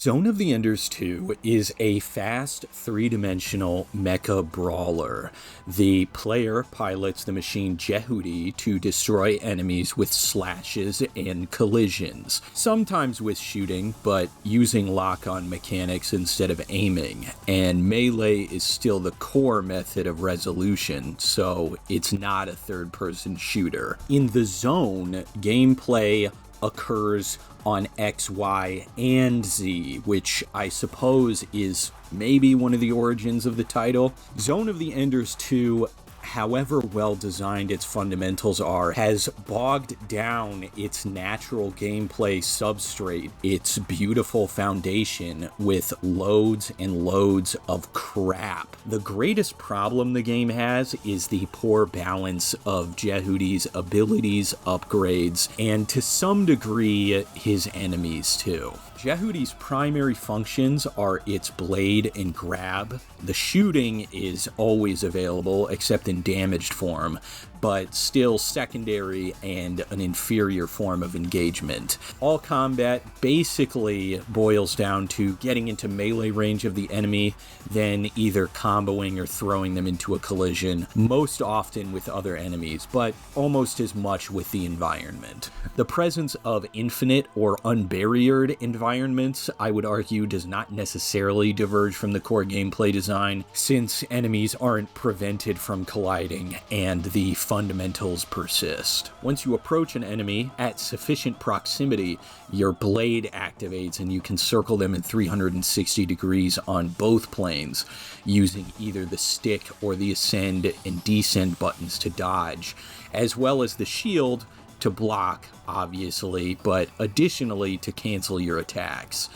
Zone of the Enders 2 is a fast, three-dimensional mecha brawler. The player pilots the machine Jehudi to destroy enemies with slashes and collisions, sometimes with shooting, but using lock-on mechanics instead of aiming. And melee is still the core method of resolution, so it's not a third-person shooter. In the zone, gameplay occurs on X, Y, and Z, which I suppose is maybe one of the origins of the title. Zone of the Enders 2, however well designed its fundamentals are, has bogged down its natural gameplay substrate, its beautiful foundation, with loads and loads of crap. The greatest problem the game has is the poor balance of Jehudi's abilities, upgrades, and to some degree, his enemies too. Jehudi's primary functions are its blade and grab. The shooting is always available, except in damaged form, but still secondary and an inferior form of engagement. All combat basically boils down to getting into melee range of the enemy, then either comboing or throwing them into a collision, most often with other enemies, but almost as much with the environment. The presence of infinite or unbarriered environments, I would argue, does not necessarily diverge from the core gameplay design, since enemies aren't prevented from colliding and the fundamentals persist. Once you approach an enemy at sufficient proximity, your blade activates and you can circle them in 360 degrees on both planes, using either the stick or the ascend and descend buttons to dodge, as well as the shield to block, obviously, but additionally to cancel your attacks.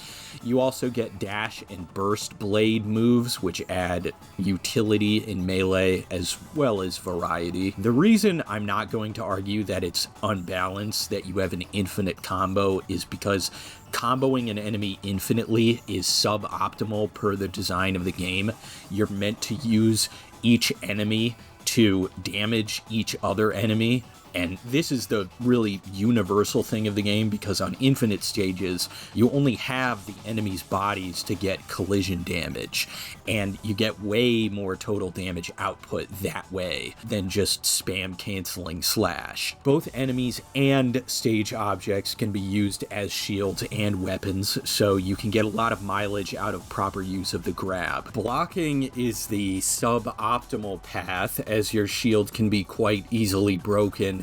You also get dash and burst blade moves, which add utility in melee as well as variety. The reason I'm not going to argue that it's unbalanced, that you have an infinite combo, is because comboing an enemy infinitely is suboptimal per the design of the game. You're meant to use each enemy to damage each other enemy. And this is the really universal thing of the game, because on infinite stages, you only have the enemy's bodies to get collision damage, and you get way more total damage output that way than just spam canceling slash. Both enemies and stage objects can be used as shields and weapons, so you can get a lot of mileage out of proper use of the grab. Blocking is the suboptimal path, as your shield can be quite easily broken,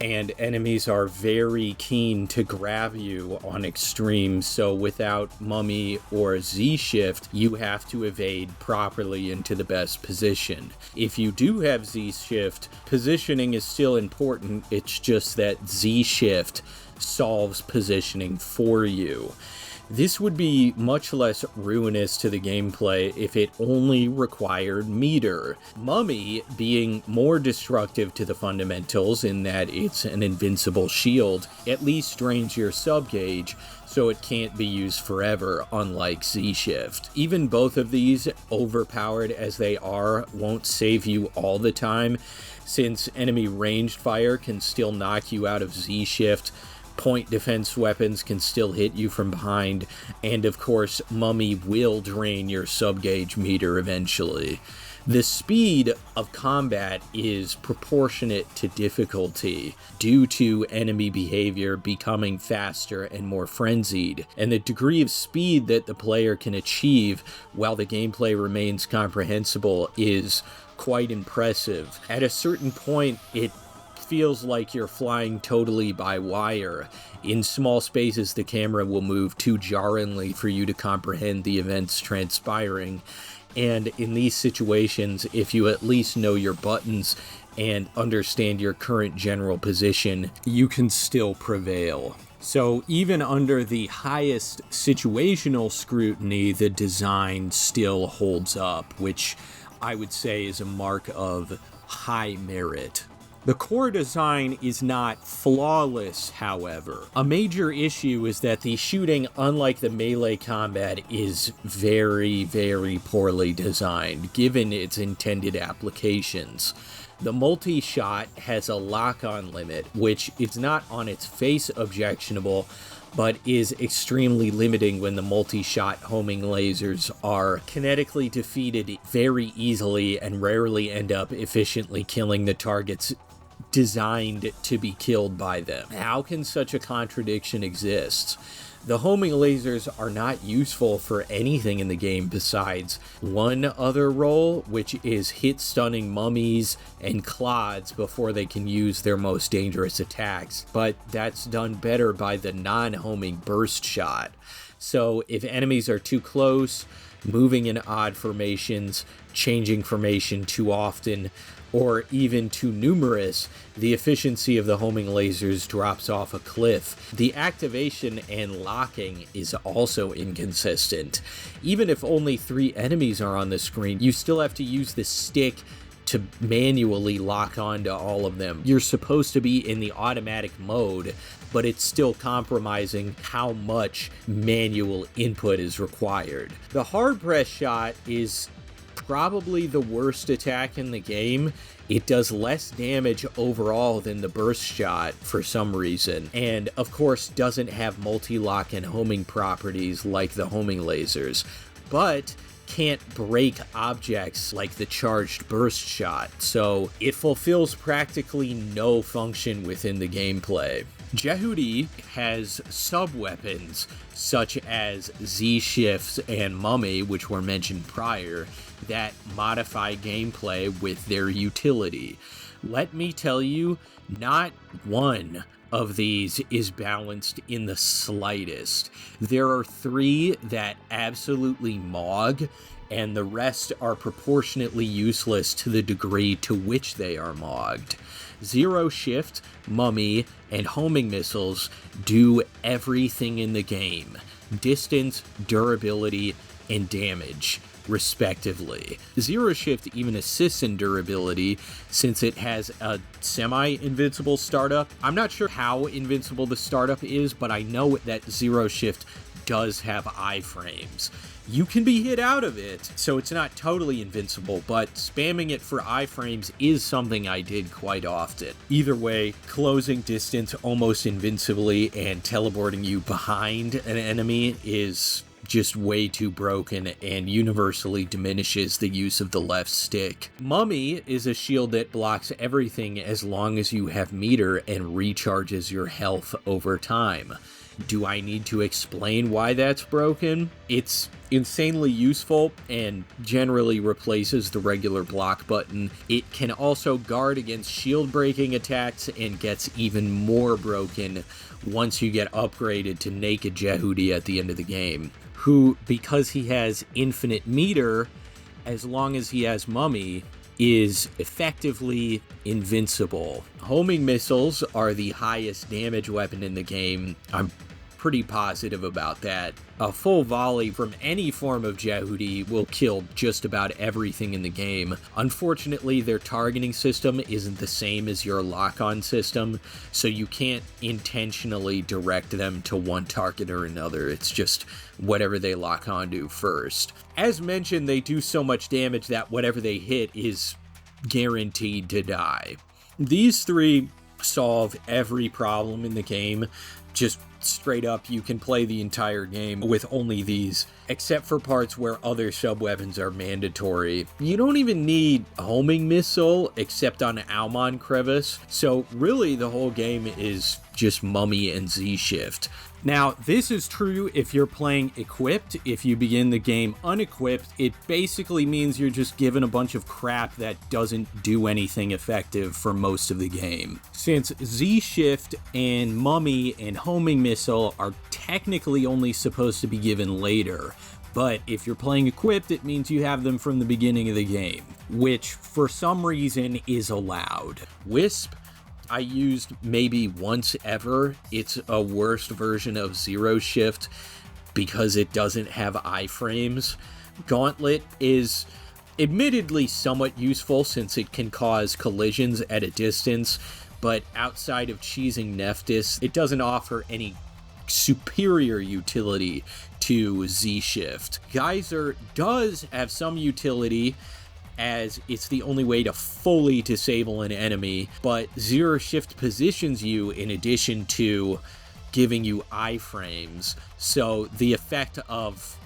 and enemies are very keen to grab you on extreme, so without Mummy or Z-Shift, you have to evade properly into the best position. If you do have Z-Shift, positioning is still important, it's just that Z-Shift solves positioning for you. This would be much less ruinous to the gameplay if it only required meter. Mummy being more destructive to the fundamentals in that it's an invincible shield, at least drains your sub-gauge, so it can't be used forever, unlike Z-Shift. Even both of these, overpowered as they are, won't save you all the time, since enemy ranged fire can still knock you out of Z-Shift, point defense weapons can still hit you from behind, and of course, Mummy will drain your sub-gauge meter eventually. The speed of combat is proportionate to difficulty due to enemy behavior becoming faster and more frenzied, and the degree of speed that the player can achieve while the gameplay remains comprehensible is quite impressive. At a certain point, it feels like you're flying totally by wire. In small spaces, the camera will move too jarringly for you to comprehend the events transpiring, and in these situations, if you at least know your buttons and understand your current general position, you can still prevail. So even under the highest situational scrutiny, the design still holds up, which I would say is a mark of high merit. The core design is not flawless, however. A major issue is that the shooting, unlike the melee combat, is very, very poorly designed, given its intended applications. The multi-shot has a lock-on limit, which is not on its face objectionable, but is extremely limiting when the multi-shot homing lasers are kinetically defeated very easily and rarely end up efficiently killing the targets designed to be killed by them. How can such a contradiction exist? The homing lasers are not useful for anything in the game besides one other role, which is hit stunning mummies and clods before they can use their most dangerous attacks, but that's done better by the non-homing burst shot. So if enemies are too close, moving in odd formations, changing formation too often, or even too numerous, the efficiency of the homing lasers drops off a cliff. The activation and locking is also inconsistent. Even if only 3 enemies are on the screen, you still have to use the stick to manually lock onto all of them. You're supposed to be in the automatic mode, but it's still compromising how much manual input is required. The hard press shot is probably the worst attack in the game. It does less damage overall than the burst shot for some reason, and of course doesn't have multi-lock and homing properties like the homing lasers, but can't break objects like the charged burst shot, so it fulfills practically no function within the gameplay. Jehudi has sub-weapons such as Z-shifts and Mummy, which were mentioned prior, that modify gameplay with their utility. Let me tell you, not one of these is balanced in the slightest. There are 3 that absolutely mog, and the rest are proportionately useless to the degree to which they are mogged. Zero Shift, Mummy, and homing missiles do everything in the game: distance, durability, and damage, respectively. Zero Shift even assists in durability since it has a semi-invincible startup. I'm not sure how invincible the startup is, but I know that Zero Shift does have iframes. You can be hit out of it, so it's not totally invincible, but spamming it for iframes is something I did quite often. Either way, closing distance almost invincibly and teleporting you behind an enemy is just way too broken and universally diminishes the use of the left stick. Mummy is a shield that blocks everything as long as you have meter and recharges your health over time. Do I need to explain why that's broken? It's insanely useful and generally replaces the regular block button. It can also guard against shield breaking attacks and gets even more broken once you get upgraded to Naked Jehudi at the end of the game, who, because he has infinite meter, as long as he has Mummy, is effectively invincible. Homing missiles are the highest damage weapon in the game. I'm pretty positive about that. A full volley from any form of Jehudi will kill just about everything in the game. Unfortunately, their targeting system isn't the same as your lock-on system, so you can't intentionally direct them to one target or another. It's just whatever they lock onto first. As mentioned, they do so much damage that whatever they hit is guaranteed to die. These 3 solve every problem in the game. Just straight up, you can play the entire game with only these, except for parts where other sub-weapons are mandatory. You don't even need homing missile except on Almon Crevice, so really the whole game is just Mummy and Z-Shift. Now, this is true if you're playing equipped. If you begin the game unequipped, it basically means you're just given a bunch of crap that doesn't do anything effective for most of the game. Since Z-Shift and Mummy and Homing Missile are technically only supposed to be given later, but if you're playing equipped, it means you have them from the beginning of the game, which for some reason is allowed. Wisp, I used maybe once ever. It's a worst version of Zero Shift because it doesn't have iframes. Gauntlet is admittedly somewhat useful since it can cause collisions at a distance, but outside of cheesing Nephthys, it doesn't offer any superior utility to Z-Shift. Geyser does have some utility, as it's the only way to fully disable an enemy, but Zero Shift positions you in addition to giving you iframes. So the effect of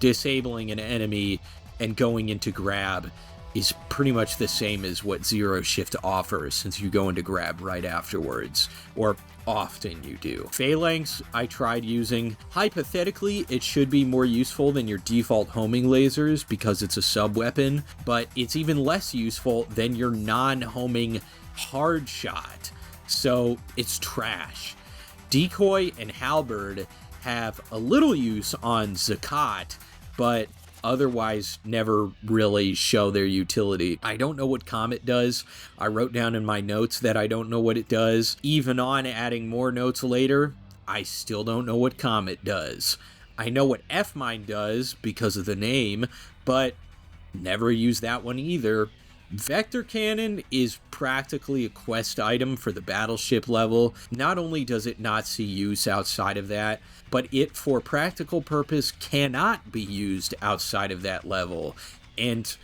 disabling an enemy and going into grab is pretty much the same as what Zero Shift offers, since you go into grab right afterwards, or often you do. Phalanx, I tried using. Hypothetically, it should be more useful than your default homing lasers because it's a sub-weapon, but it's even less useful than your non-homing hard shot, so it's trash. Decoy and Halberd have a little use on Zakat, but otherwise never really show their utility. I don't know what Comet does. I wrote down in my notes that I don't know what it does. Even on adding more notes later, I still don't know what Comet does. I know what F-Mine does because of the name, but never use that one either. Vector Cannon is practically a quest item for the battleship level. Not only does it not see use outside of that, but it, for practical purpose, cannot be used outside of that level. And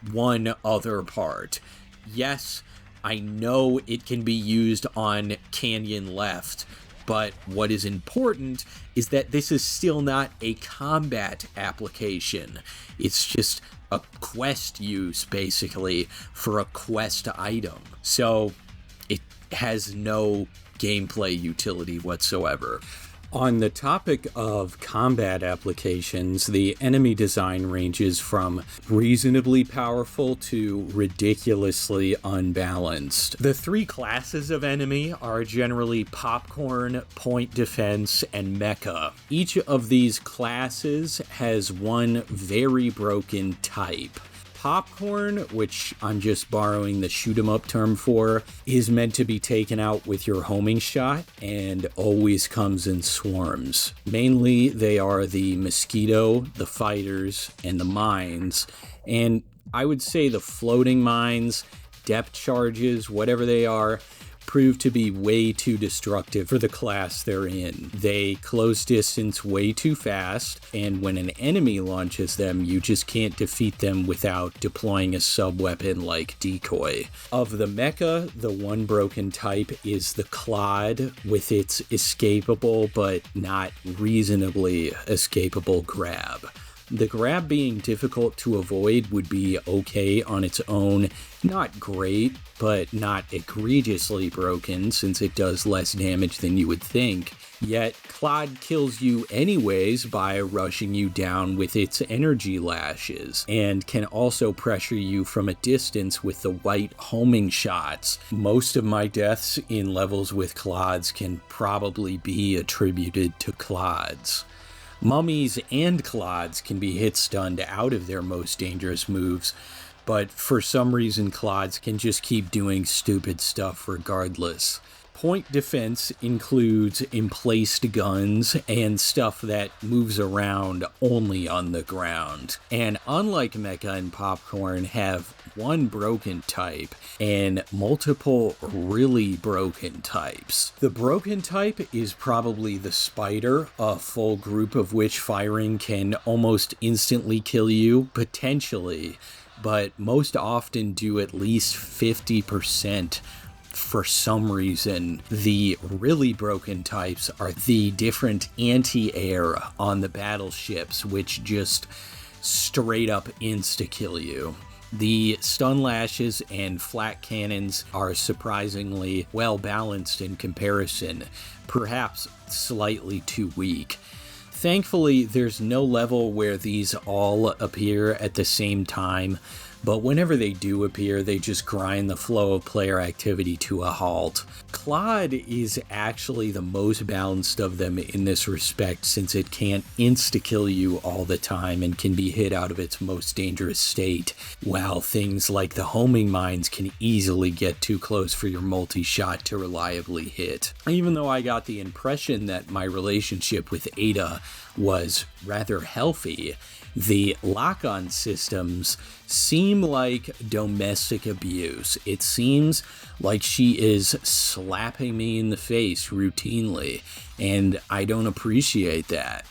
one other part. Yes, I know it can be used on Canyon Left, but what is important is that this is still not a combat application. It's just a quest use, basically, for a quest item. So it has no gameplay utility whatsoever. On the topic of combat applications, the enemy design ranges from reasonably powerful to ridiculously unbalanced. The three classes of enemy are generally popcorn, point defense, and mecha. Each of these classes has one very broken type. Popcorn, which I'm just borrowing the shoot 'em up term for, is meant to be taken out with your homing shot and always comes in swarms. Mainly, they are the mosquito, the fighters, and the mines. And I would say the floating mines, depth charges, whatever they are, prove to be way too destructive for the class they're in. They close distance way too fast, and when an enemy launches them, you just can't defeat them without deploying a sub-weapon like Decoy. Of the mecha, the one broken type is the Clod, with its escapable but not reasonably escapable grab. The grab being difficult to avoid would be okay on its own, not great, but not egregiously broken since it does less damage than you would think. Yet, Clod kills you anyways by rushing you down with its energy lashes, and can also pressure you from a distance with the white homing shots. Most of my deaths in levels with Clods can probably be attributed to Clods. Mummies and Clods can be hit stunned out of their most dangerous moves, but for some reason Clods can just keep doing stupid stuff regardless. Point defense includes emplaced guns and stuff that moves around only on the ground. And unlike Mecha and Popcorn, have one broken type and multiple really broken types. The broken type is probably the Spider, a full group of which firing can almost instantly kill you, potentially, but most often do at least 50%. For some reason. The really broken types are the different anti-air on the battleships, which just straight up insta-kill you. The stun lashes and flat cannons are surprisingly well balanced in comparison, perhaps slightly too weak. Thankfully, there's no level where these all appear at the same time, but whenever they do appear, they just grind the flow of player activity to a halt. Clod is actually the most balanced of them in this respect, since it can't insta-kill you all the time and can be hit out of its most dangerous state, while things like the homing mines can easily get too close for your multi-shot to reliably hit. Even though I got the impression that my relationship with Ada was rather healthy, the lock-on systems seem like domestic abuse. It seems like she is slapping me in the face routinely, and I don't appreciate that.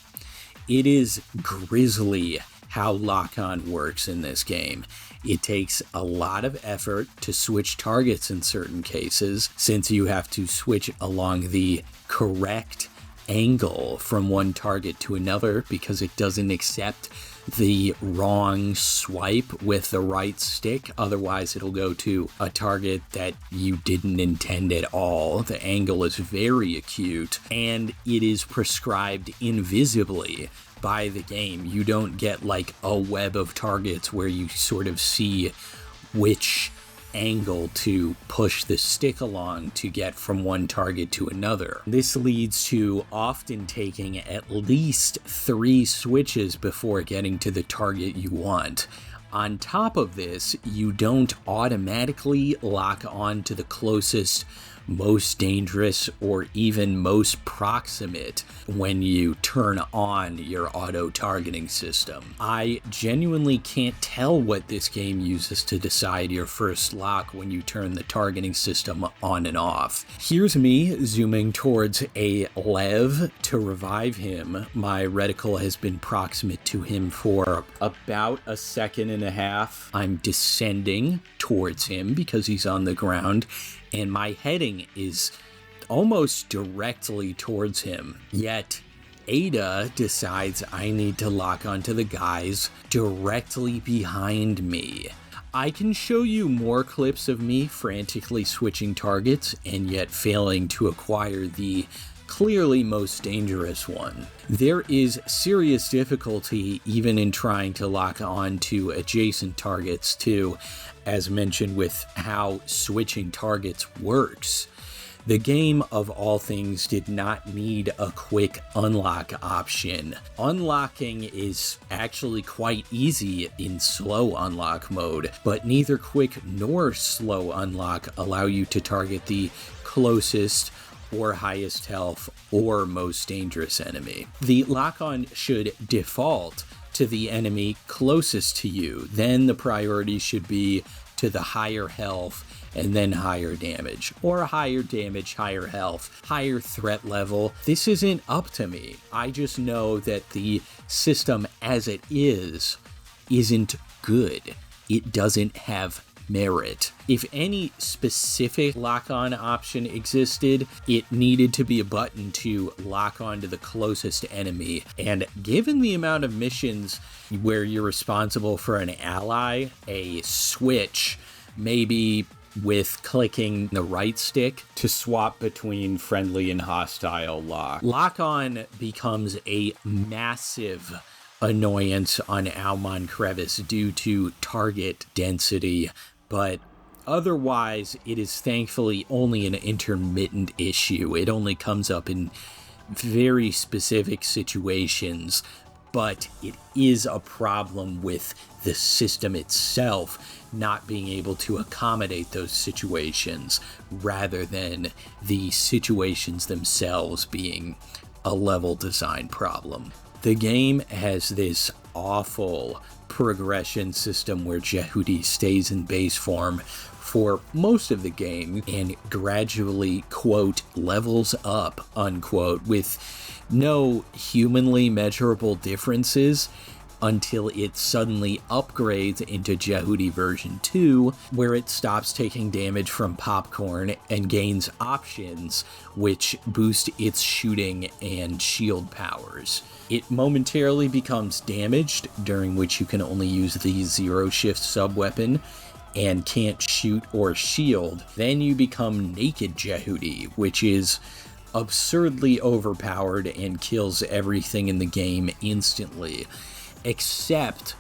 It is grisly how lock-on works in this game. It takes a lot of effort to switch targets in certain cases, since you have to switch along the correct angle from one target to another because it doesn't accept the wrong swipe with the right stick. Otherwise, it'll go to a target that you didn't intend at all. The angle is very acute, and it is prescribed invisibly by the game. You don't get like a web of targets where you sort of see which angle to push the stick along to get from one target to another. This leads to often taking at least 3 switches before getting to the target you want. On top of this, you don't automatically lock on to the closest, most dangerous, or even most proximate when you turn on your auto-targeting system. I genuinely can't tell what this game uses to decide your first lock when you turn the targeting system on and off. Here's me zooming towards a Lev to revive him. My reticle has been proximate to him for about a second and a half. I'm descending towards him because he's on the ground, and my heading is almost directly towards him. Yet Ada decides I need to lock onto the guys directly behind me. I can show you more clips of me frantically switching targets and yet failing to acquire the clearly most dangerous one. There is serious difficulty even in trying to lock on to adjacent targets too, as mentioned with how switching targets works. The game, of all things, did not need a quick unlock option. Unlocking is actually quite easy in slow unlock mode, but neither quick nor slow unlock allow you to target the closest or highest health or most dangerous enemy. The lock-on should default to the enemy closest to you. Then the priority should be to the higher health and then higher damage, or higher damage, higher health, higher threat level. This isn't up to me. I just know that the system as it isn't good. It doesn't have merit. If any specific lock-on option existed, it needed to be a button to lock on to the closest enemy. And given the amount of missions where you're responsible for an ally, a switch, maybe with clicking the right stick to swap between friendly and hostile lock. Lock-on becomes a massive annoyance on Almond Crevice due to target density, but otherwise it is thankfully only an intermittent issue. It only comes up in very specific situations, but it is a problem with the system itself not being able to accommodate those situations rather than the situations themselves being a level design problem. The game has this awful progression system where Jehudi stays in base form for most of the game and gradually, quote, levels up, unquote, with no humanly measurable differences until it suddenly upgrades into Jehudi version 2, where it stops taking damage from popcorn and gains options which boost its shooting and shield powers. It momentarily becomes damaged, during which you can only use the zero shift sub-weapon and can't shoot or shield. Then you become Naked Jehudi, which is absurdly overpowered and kills everything in the game instantly, except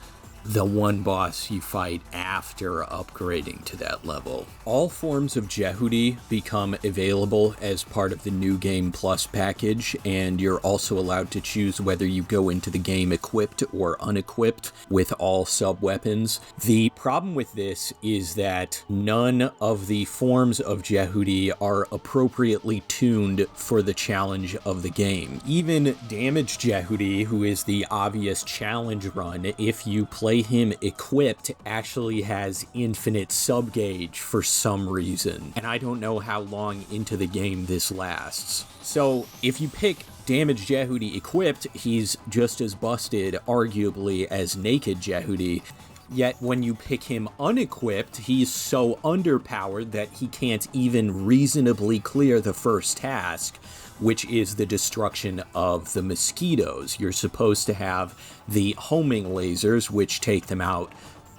the one boss you fight after upgrading to that level. All forms of Jehudi become available as part of the New Game Plus package, and you're also allowed to choose whether you go into the game equipped or unequipped with all sub-weapons. The problem with this is that none of the forms of Jehudi are appropriately tuned for the challenge of the game. Even Damage Jehudi, who is the obvious challenge run, if you play him equipped, actually has infinite sub-gauge for some reason, and I don't know how long into the game this lasts. So if you pick Damage Jehudi equipped, he's just as busted, arguably, as Naked Jehudi. Yet when you pick him unequipped, he's so underpowered that he can't even reasonably clear the first task, which is the destruction of the mosquitoes. You're supposed to have the homing lasers, which take them out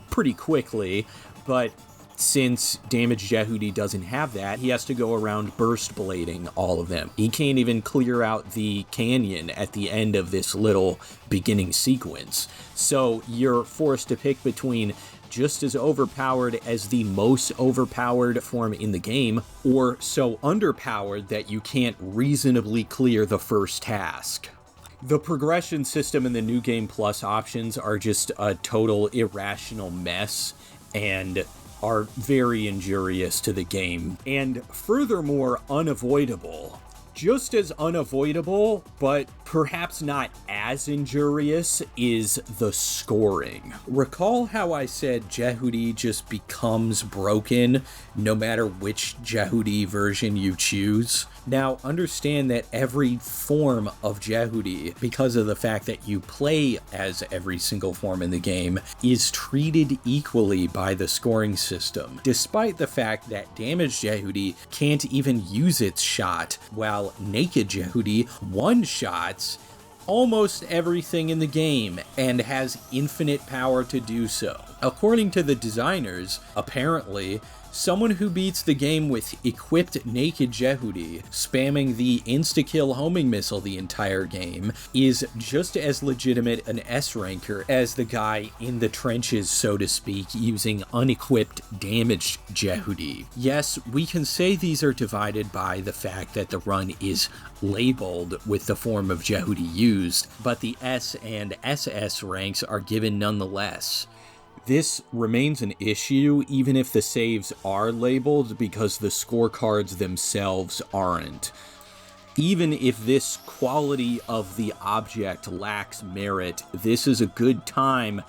pretty quickly, but since Damaged Jehudi doesn't have that, he has to go around burst blading all of them. He can't even clear out the canyon at the end of this little beginning sequence. So you're forced to pick between just as overpowered as the most overpowered form in the game, or so underpowered that you can't reasonably clear the first task. The progression system and the New Game Plus options are just a total irrational mess, and are very injurious to the game, and furthermore unavoidable. Just as unavoidable, but perhaps not as injurious, is the scoring. Recall how I said Jehudi just becomes broken no matter which Jehudi version you choose? Now, understand that every form of Jehudi, because of the fact that you play as every single form in the game, is treated equally by the scoring system, despite the fact that Damaged Jehudi can't even use its shot, while Naked Jehudi one-shots almost everything in the game and has infinite power to do so. According to the designers, apparently, someone who beats the game with equipped Naked Jehudi, spamming the insta-kill homing missile the entire game, is just as legitimate an S-ranker as the guy in the trenches, so to speak, using unequipped Damaged Jehudi. Yes, we can say these are divided by the fact that the run is labeled with the form of Jehudi used, but the S and SS ranks are given nonetheless. This remains an issue even if the saves are labeled, because the scorecards themselves aren't. Even if this quality of the object lacks merit, this is a good time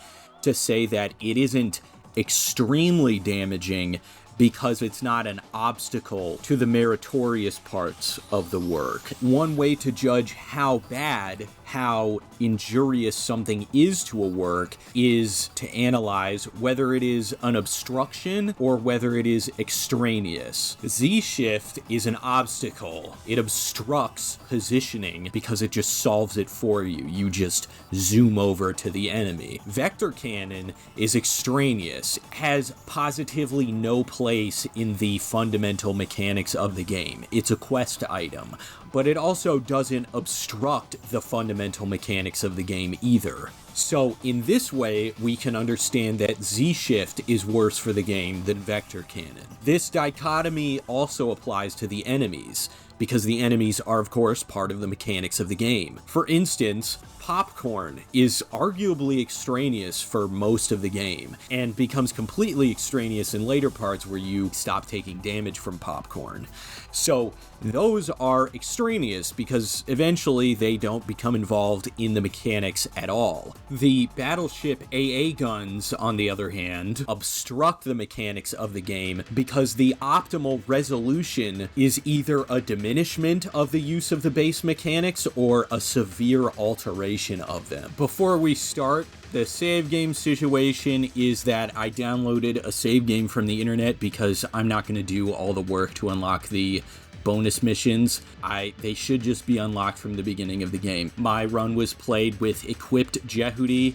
to say that it isn't extremely damaging because it's not an obstacle to the meritorious parts of the work. One way to judge how bad, how injurious something is to a work is to analyze whether it is an obstruction or whether it is extraneous. Z-shift is an obstacle. It obstructs positioning because it just solves it for you. You just zoom over to the enemy. Vector cannon is extraneous, has positively no place in the fundamental mechanics of the game. It's a quest item, but it also doesn't obstruct the fundamental mechanics of the game either. So in this way, we can understand that Z-shift is worse for the game than vector cannon. This dichotomy also applies to the enemies, because the enemies are of course part of the mechanics of the game. For instance, popcorn is arguably extraneous for most of the game, and becomes completely extraneous in later parts where you stop taking damage from popcorn. So those are extraneous because eventually they don't become involved in the mechanics at all. The battleship AA guns, on the other hand, obstruct the mechanics of the game because the optimal resolution is either a diminishment of the use of the base mechanics or a severe alteration of them. Before we start, the save game situation is that I downloaded a save game from the internet because I'm not going to do all the work to unlock the bonus missions. They should just be unlocked from the beginning of the game. My run was played with equipped Jehudi.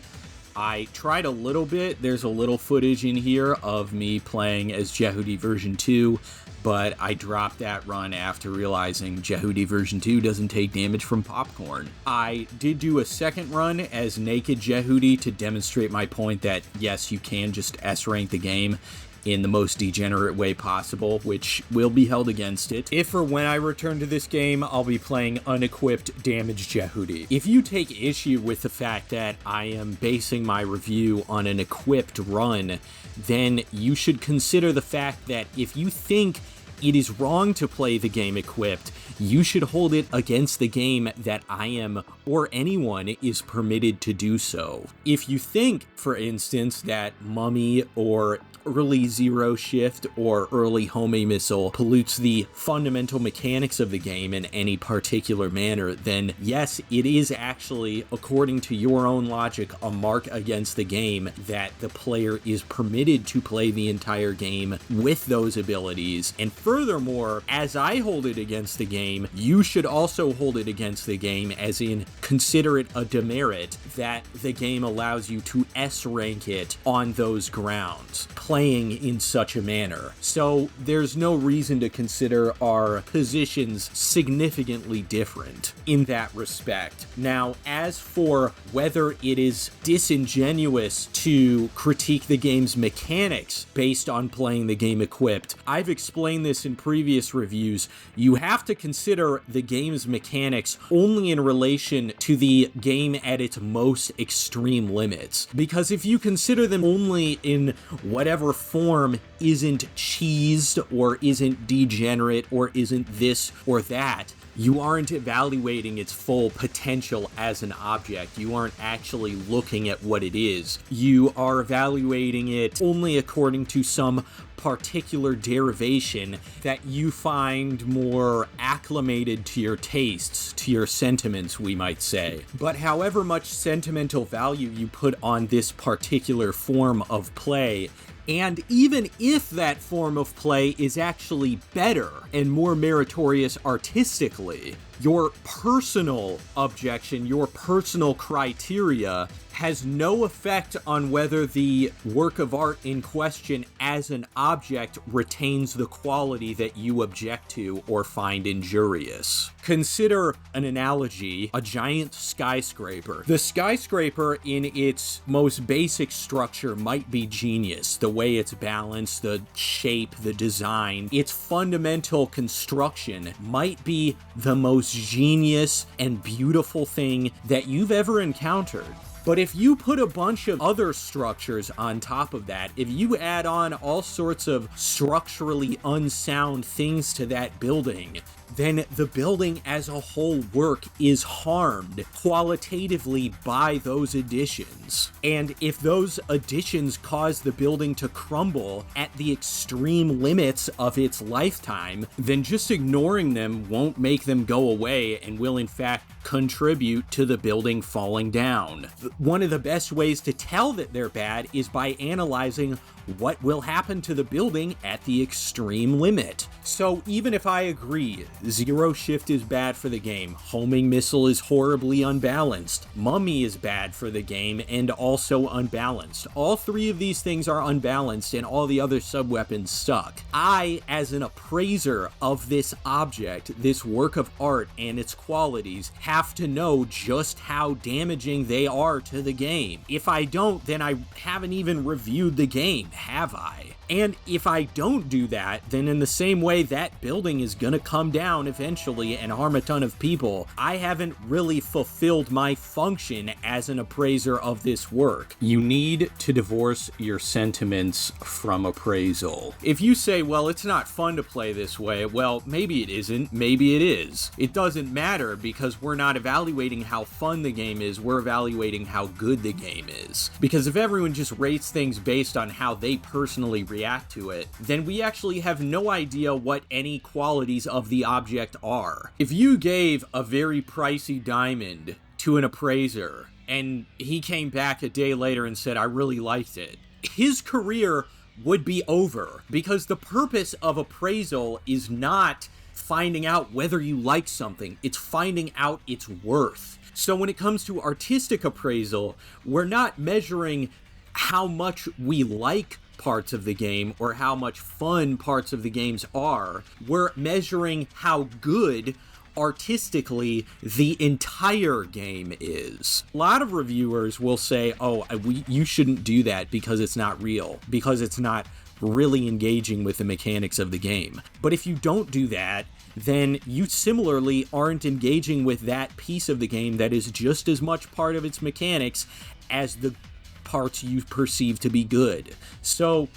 I tried a little bit. There's a little footage in here of me playing as Jehudi version 2, but I dropped that run after realizing Jehudi version 2 doesn't take damage from popcorn. I did do a second run as Naked Jehudi to demonstrate my point that yes, you can just S-rank the game in the most degenerate way possible, which will be held against it. If or when I return to this game, I'll be playing unequipped Damaged Jehudi. If you take issue with the fact that I am basing my review on an equipped run, then you should consider the fact that if you think it is wrong to play the game equipped, you should hold it against the game that I am, or anyone, is permitted to do so. If you think, for instance, that Mummy or early Zero Shift or early Homing Missile pollutes the fundamental mechanics of the game in any particular manner, then yes, it is actually, according to your own logic, a mark against the game that the player is permitted to play the entire game with those abilities. And furthermore, as I hold it against the game, you should also hold it against the game, as in consider it a demerit that the game allows you to S-rank it on those grounds, playing in such a manner. So there's no reason to consider our positions significantly different in that respect. Now, as for whether it is disingenuous to critique the game's mechanics based on playing the game equipped, I've explained this in previous reviews. You have to consider the game's mechanics only in relation to the game at its most extreme limits. Because if you consider them only in whatever form isn't cheesed or isn't degenerate or isn't this or that, you aren't evaluating its full potential as an object. You aren't actually looking at what it is. You are evaluating it only according to some particular derivation that you find more acclimated to your tastes, to your sentiments, we might say. But however much sentimental value you put on this particular form of play, and even if that form of play is actually better and more meritorious artistically, your personal objection, your personal criteria has no effect on whether the work of art in question as an object retains the quality that you object to or find injurious. Consider an analogy, a giant skyscraper. The skyscraper in its most basic structure might be genius, the way it's balanced, the shape, the design. Its fundamental construction might be the most genius and beautiful thing that you've ever encountered. But if you put a bunch of other structures on top of that, if you add on all sorts of structurally unsound things to that building, then the building as a whole work is harmed qualitatively by those additions. And if those additions cause the building to crumble at the extreme limits of its lifetime, then just ignoring them won't make them go away and will in fact contribute to the building falling down. One of the best ways to tell that they're bad is by analyzing what will happen to the building at the extreme limit. So even if I agree, Zero Shift is bad for the game, Homing Missile is horribly unbalanced, Mummy is bad for the game and also unbalanced. All three of these things are unbalanced and all the other sub-weapons suck. I, as an appraiser of this object, this work of art and its qualities, have to know just how damaging they are to the game. If I don't, then I haven't even reviewed the game, have I? And if I don't do that, then in the same way that building is gonna come down eventually and harm a ton of people, I haven't really fulfilled my function as an appraiser of this work. You need to divorce your sentiments from appraisal. If you say, well, it's not fun to play this way, well, maybe it isn't, maybe it is. It doesn't matter because we're not evaluating how fun the game is, we're evaluating how good the game is. Because if everyone just rates things based on how they personally react to it, then we actually have no idea what any qualities of the object are. If you gave a very pricey diamond to an appraiser and he came back a day later and said, I really liked it, his career would be over, because the purpose of appraisal is not finding out whether you like something, it's finding out its worth. So when it comes to artistic appraisal, we're not measuring how much we like parts of the game or how much fun parts of the games are. We're measuring how good artistically the entire game is. A lot of reviewers will say, oh, you shouldn't do that because it's not real, because it's not really engaging with the mechanics of the game. But if you don't do that, then you similarly aren't engaging with that piece of the game that is just as much part of its mechanics as the parts you perceive to be good. So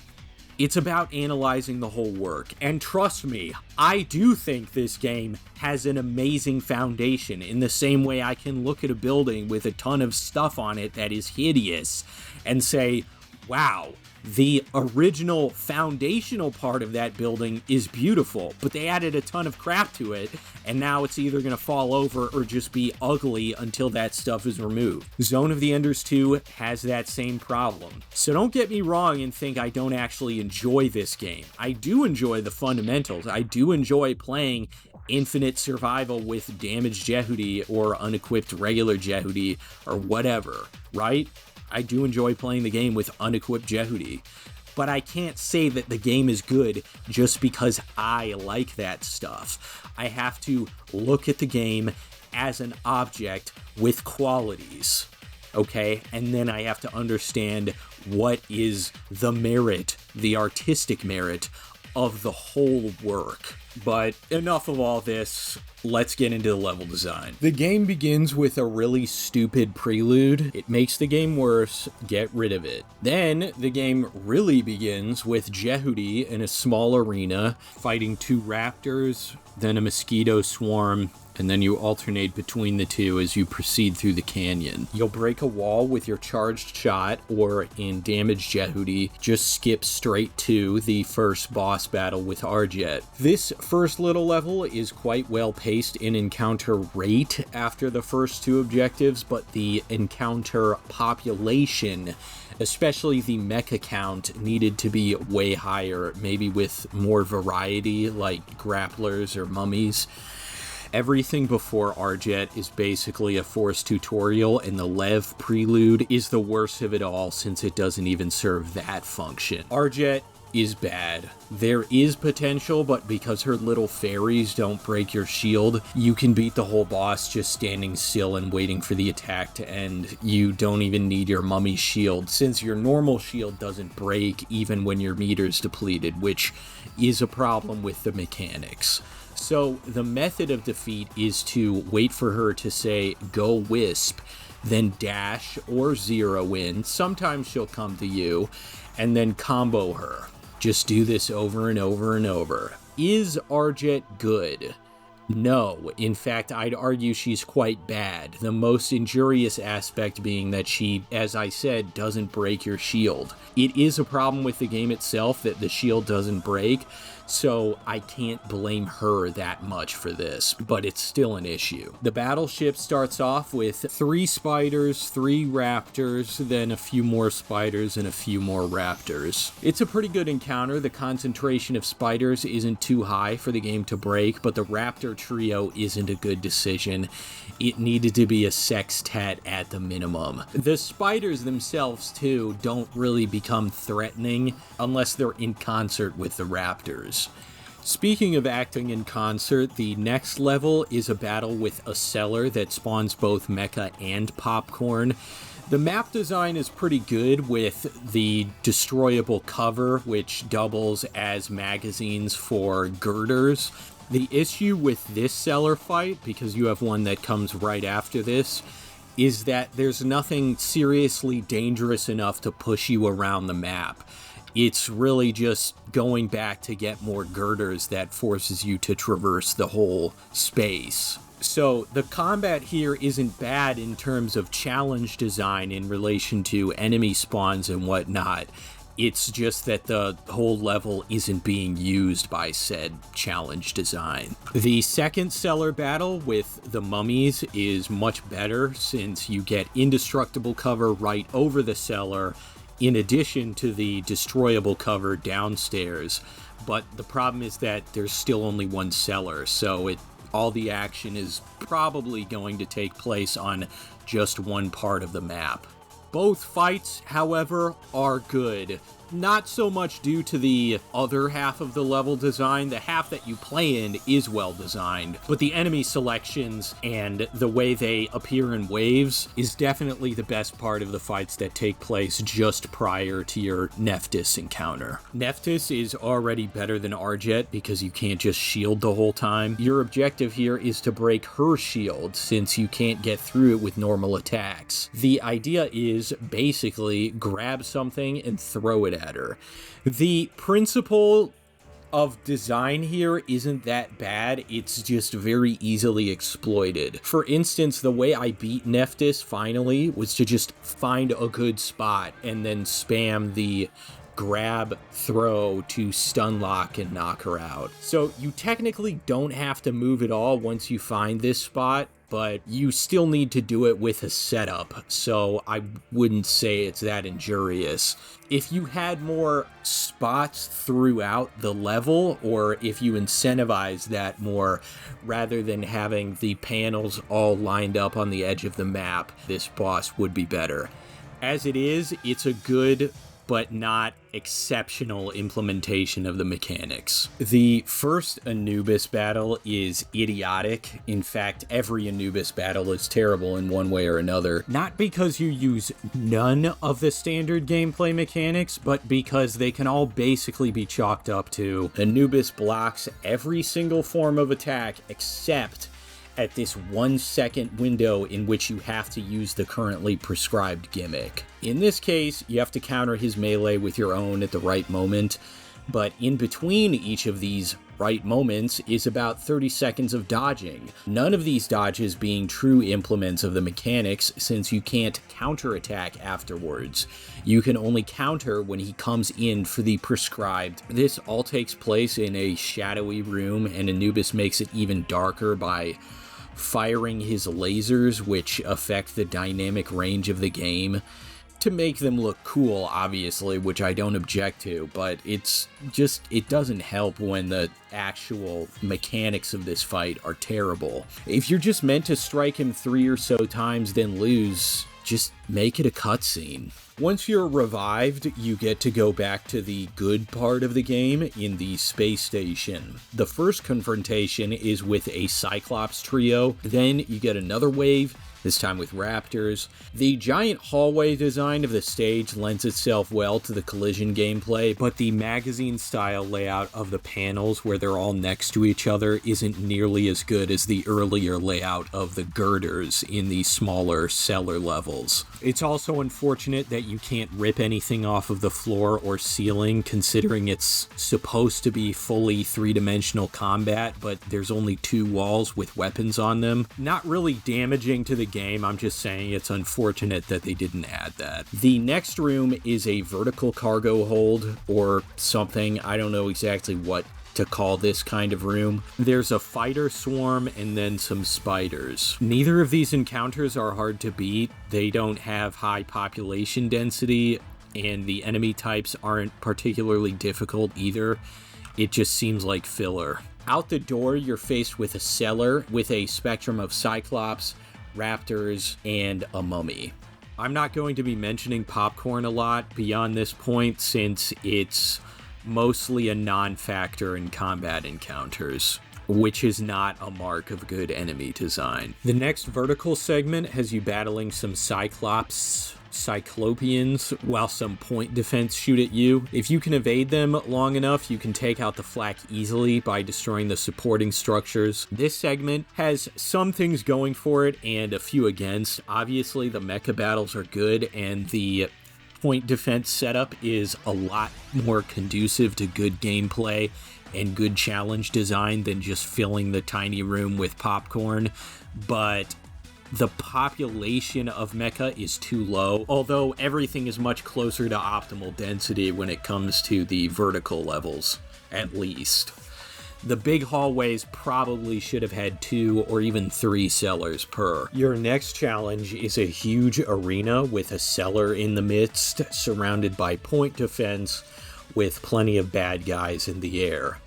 it's about analyzing the whole work. And trust me, I do think this game has an amazing foundation, in the same way I can look at a building with a ton of stuff on it that is hideous and say, wow, the original foundational part of that building is beautiful, but they added a ton of crap to it, and now it's either going to fall over or just be ugly until that stuff is removed. Zone of the Enders 2 has that same problem. So don't get me wrong and think I don't actually enjoy this game. I do enjoy the fundamentals. I do enjoy playing infinite survival with damaged Jehudi or unequipped regular Jehudi or whatever, right? I do enjoy playing the game with unequipped Jehudi, but I can't say that the game is good just because I like that stuff. I have to look at the game as an object with qualities, okay? And then I have to understand what is the merit, the artistic merit of the whole work. But enough of all this, let's get into the level design. The game begins with a really stupid prelude. It makes the game worse, get rid of it. Then the game really begins with Jehudi in a small arena fighting 2 raptors, then a mosquito swarm, and then you alternate between the two as you proceed through the canyon. You'll break a wall with your charged shot, or in damaged Jehudi, just skip straight to the first boss battle with Arjet. This first little level is quite well paced in encounter rate after the first 2 objectives, but the encounter population, especially the mecha count, needed to be way higher, maybe with more variety like grapplers or mummies. Everything before Arjet is basically a forced tutorial, and the Lev prelude is the worst of it all since it doesn't even serve that function. Arjet is bad. There is potential, but because her little fairies don't break your shield, you can beat the whole boss just standing still and waiting for the attack to end. You don't even need your mummy shield, since your normal shield doesn't break even when your meter's depleted, which is a problem with the mechanics. So the method of defeat is to wait for her to say, go wisp, then dash or zero in. Sometimes she'll come to you, and then combo her. Just do this over and over and over. Is Arjet good? No. In fact, I'd argue she's quite bad. The most injurious aspect being that she, as I said, doesn't break your shield. It is a problem with the game itself that the shield doesn't break, so I can't blame her that much for this, but it's still an issue. The battleship starts off with 3 spiders, 3 raptors, then a few more spiders and a few more raptors. It's a pretty good encounter. The concentration of spiders isn't too high for the game to break, but the raptor trio isn't a good decision. It needed to be a sextet at the minimum. The spiders themselves, too, don't really become threatening unless they're in concert with the raptors. Speaking of acting in concert, the next level is a battle with a cellar that spawns both mecha and popcorn. The map design is pretty good with the destroyable cover, which doubles as magazines for girders. The issue with this cellar fight, because you have one that comes right after this, is that there's nothing seriously dangerous enough to push you around the map. It's really just going back to get more girders that forces you to traverse the whole space. So the combat here isn't bad in terms of challenge design in relation to enemy spawns and whatnot. It's just that the whole level isn't being used by said challenge design. The second cellar battle with the mummies is much better since you get indestructible cover right over the cellar in addition to the destroyable cover downstairs. But the problem is that there's still only one cellar, so all the action is probably going to take place on just one part of the map. Both fights, however, are good. Not so much due to the other half of the level design. The half that you play in is well designed, but the enemy selections and the way they appear in waves is definitely the best part of the fights that take place just prior to your Nephthys encounter. Nephthys is already better than Arjet because you can't just shield the whole time. Your objective here is to break her shield since you can't get through it with normal attacks. The idea is basically grab something and throw it at her. The principle of design here isn't that bad, it's just very easily exploited. For instance, the way I beat Nephthys finally was to just find a good spot and then spam the grab throw to stun lock and knock her out. So you technically don't have to move at all once you find this spot, but you still need to do it with a setup, so I wouldn't say it's that injurious. If you had more spots throughout the level, or if you incentivize that more, rather than having the panels all lined up on the edge of the map, this boss would be better. As it is, it's a good but not exceptional implementation of the mechanics. The first Anubis battle is idiotic. In fact, every Anubis battle is terrible in one way or another. Not because you use none of the standard gameplay mechanics, but because they can all basically be chalked up to Anubis blocks every single form of attack except at this 1 second window in which you have to use the currently prescribed gimmick. In this case, you have to counter his melee with your own at the right moment, but in between each of these right moments is about 30 seconds of dodging. None of these dodges being true implements of the mechanics, since you can't counterattack afterwards. You can only counter when he comes in for the prescribed. This all takes place in a shadowy room, and Anubis makes it even darker by firing his lasers, which affect the dynamic range of the game to make them look cool, obviously, which I don't object to, but it doesn't help when the actual mechanics of this fight are terrible. If you're just meant to strike him 3 or so times then lose, just make it a cutscene. Once you're revived, you get to go back to the good part of the game in the space station. The first confrontation is with a Cyclops trio, then you get another wave, this time with raptors. The giant hallway design of the stage lends itself well to the collision gameplay, but the magazine-style layout of the panels where they're all next to each other isn't nearly as good as the earlier layout of the girders in the smaller cellar levels. It's also unfortunate that you can't rip anything off of the floor or ceiling, considering it's supposed to be fully three-dimensional combat, but there's only 2 walls with weapons on them. Not really damaging to the game, I'm just saying it's unfortunate that they didn't add that. The next room is a vertical cargo hold or something. I don't know exactly what to call this kind of room. There's a fighter swarm and then some spiders. Neither of these encounters are hard to beat. They don't have high population density, and the enemy types aren't particularly difficult either. It just seems like filler. Out the door, you're faced with a cellar with a spectrum of Cyclops, raptors, and a mummy. I'm not going to be mentioning popcorn a lot beyond this point, since it's mostly a non-factor in combat encounters, which is not a mark of good enemy design. The next vertical segment has you battling some Cyclopeans while some point defense shoot at you. If you can evade them long enough, you can take out the flak easily by destroying the supporting structures. This segment has some things going for it and a few against. Obviously, the mecha battles are good, and the point defense setup is a lot more conducive to good gameplay and good challenge design than just filling the tiny room with popcorn, but the population of mecha is too low, although everything is much closer to optimal density when it comes to the vertical levels, at least. The big hallways probably should have had 2 or even 3 cellars per. Your next challenge is a huge arena with a cellar in the midst, surrounded by point defense with plenty of bad guys in the air.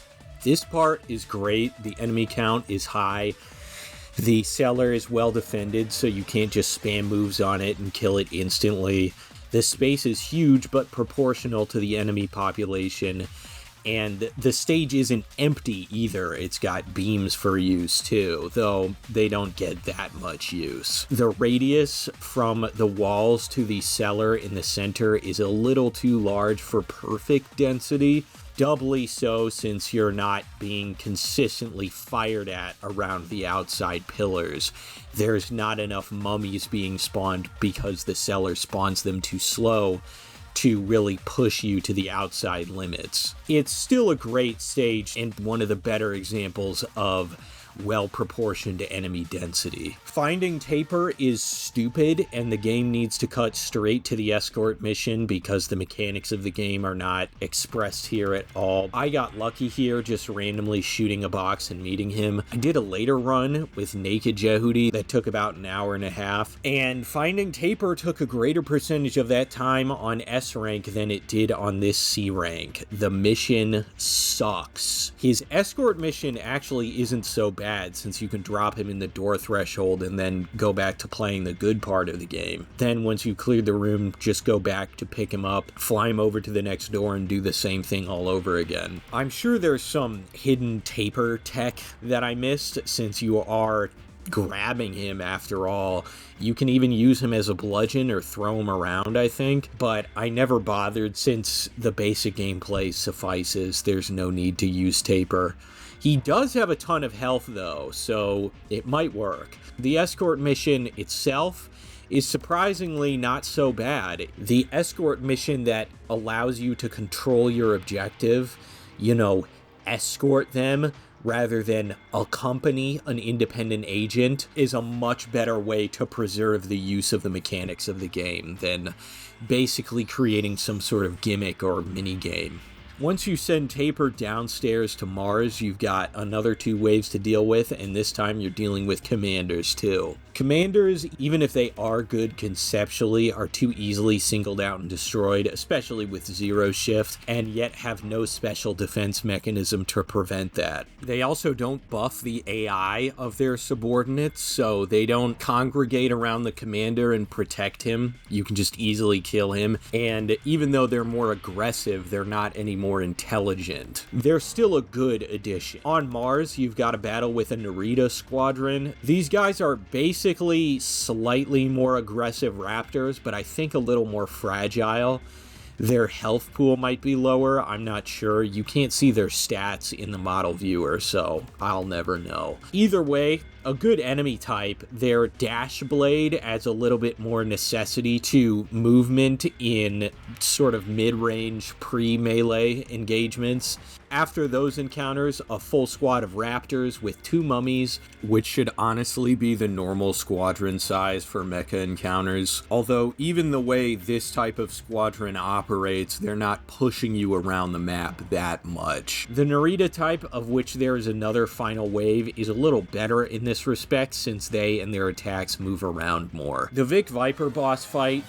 This part is great. The enemy count is high. The cellar is well defended, so you can't just spam moves on it and kill it instantly. The space is huge but proportional to the enemy population, and the stage isn't empty either. It's got beams for use too, though they don't get that much use. The radius from the walls to the cellar in the center is a little too large for perfect density, doubly so since you're not being consistently fired at around the outside pillars. There's not enough mummies being spawned because the cellar spawns them too slow to really push you to the outside limits. It's still a great stage and one of the better examples of well-proportioned enemy density. Finding Taper is stupid, and the game needs to cut straight to the escort mission because the mechanics of the game are not expressed here at all. I got lucky here just randomly shooting a box and meeting him. I did a later run with Naked Jehudi that took about an hour and a half, and Finding Taper took a greater percentage of that time on S rank than it did on this C rank. The mission sucks. His escort mission actually isn't so bad, since you can drop him in the door threshold and then go back to playing the good part of the game. Then once you cleared the room, just go back to pick him up, fly him over to the next door, and do the same thing all over again. I'm sure there's some hidden Taper tech that I missed, since you are grabbing him after all. You can even use him as a bludgeon or throw him around, I think, but I never bothered since the basic gameplay suffices. There's no need to use Taper. He does have a ton of health though, so it might work. The escort mission itself is surprisingly not so bad. The escort mission that allows you to control your objective, escort them rather than accompany an independent agent, is a much better way to preserve the use of the mechanics of the game than basically creating some sort of gimmick or mini game. Once you send Taper downstairs to Mars, you've got another 2 waves to deal with, and this time you're dealing with commanders too. Commanders, even if they are good conceptually, are too easily singled out and destroyed, especially with zero shift, and yet have no special defense mechanism to prevent that. They also don't buff the AI of their subordinates, so they don't congregate around the commander and protect him. You can just easily kill him, and even though they're more aggressive, they're not any more intelligent. They're still a good addition. On Mars, you've got a battle with a Narita squadron. These guys are basically slightly more aggressive raptors, but I think a little more fragile. Their health pool might be lower, I'm not sure. You can't see their stats in the model viewer, so I'll never know. Either way, a good enemy type. Their Dash Blade adds a little bit more necessity to movement in sort of mid-range pre-melee engagements. After those encounters, a full squad of raptors with 2 mummies, which should honestly be the normal squadron size for mecha encounters. Although, even the way this type of squadron operates, they're not pushing you around the map that much. The Narita type, of which there is another final wave, is a little better in this respect, since they and their attacks move around more. The Vic Viper boss fight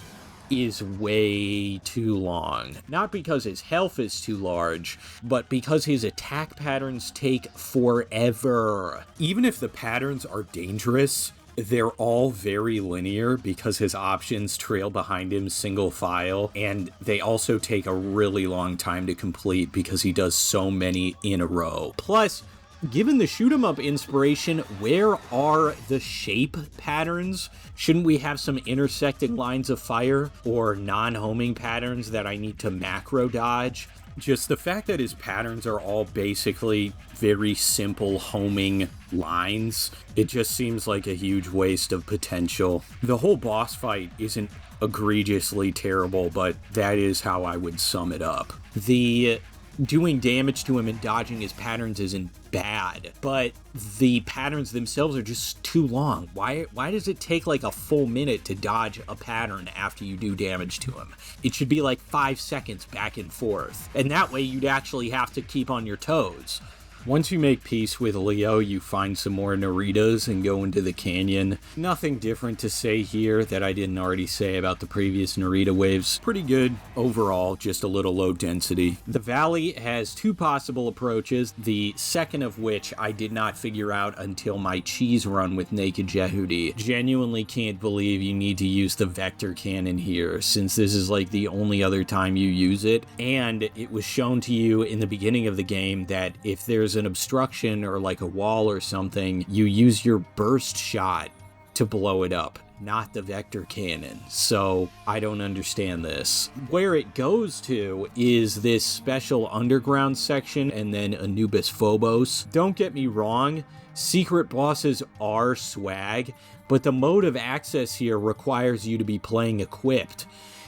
is way too long. Not because his health is too large, but because his attack patterns take forever. Even if the patterns are dangerous, they're all very linear because his options trail behind him single file, and they also take a really long time to complete because he does so many in a row. Plus, given the shoot 'em up inspiration, where are the shape patterns? Shouldn't we have some intersecting lines of fire or non-homing patterns that I need to macro dodge? Just the fact that his patterns are all basically very simple homing lines, it just seems like a huge waste of potential. The whole boss fight isn't egregiously terrible, but that is how I would sum it up. The doing damage to him and dodging his patterns isn't bad, but the patterns themselves are just too long. Why does it take like a full minute to dodge a pattern after you do damage to him? It should be like 5 seconds back and forth, and that way you'd actually have to keep on your toes. Once you make peace with Leo, you find some more Naritas and go into the canyon. Nothing different to say here that I didn't already say about the previous Narita waves. Pretty good overall, just a little low density. The valley has 2 possible approaches, the second of which I did not figure out until my cheese run with Naked Jehudi. Genuinely can't believe you need to use the vector cannon here, since this is like the only other time you use it, and it was shown to you in the beginning of the game that if there's an obstruction or like a wall or something, you use your burst shot to blow it up, not the vector cannon. So I don't understand this. Where it goes to is this special underground section and then Anubis Phobos. Don't get me wrong, secret bosses are swag, but the mode of access here requires you to be playing equipped.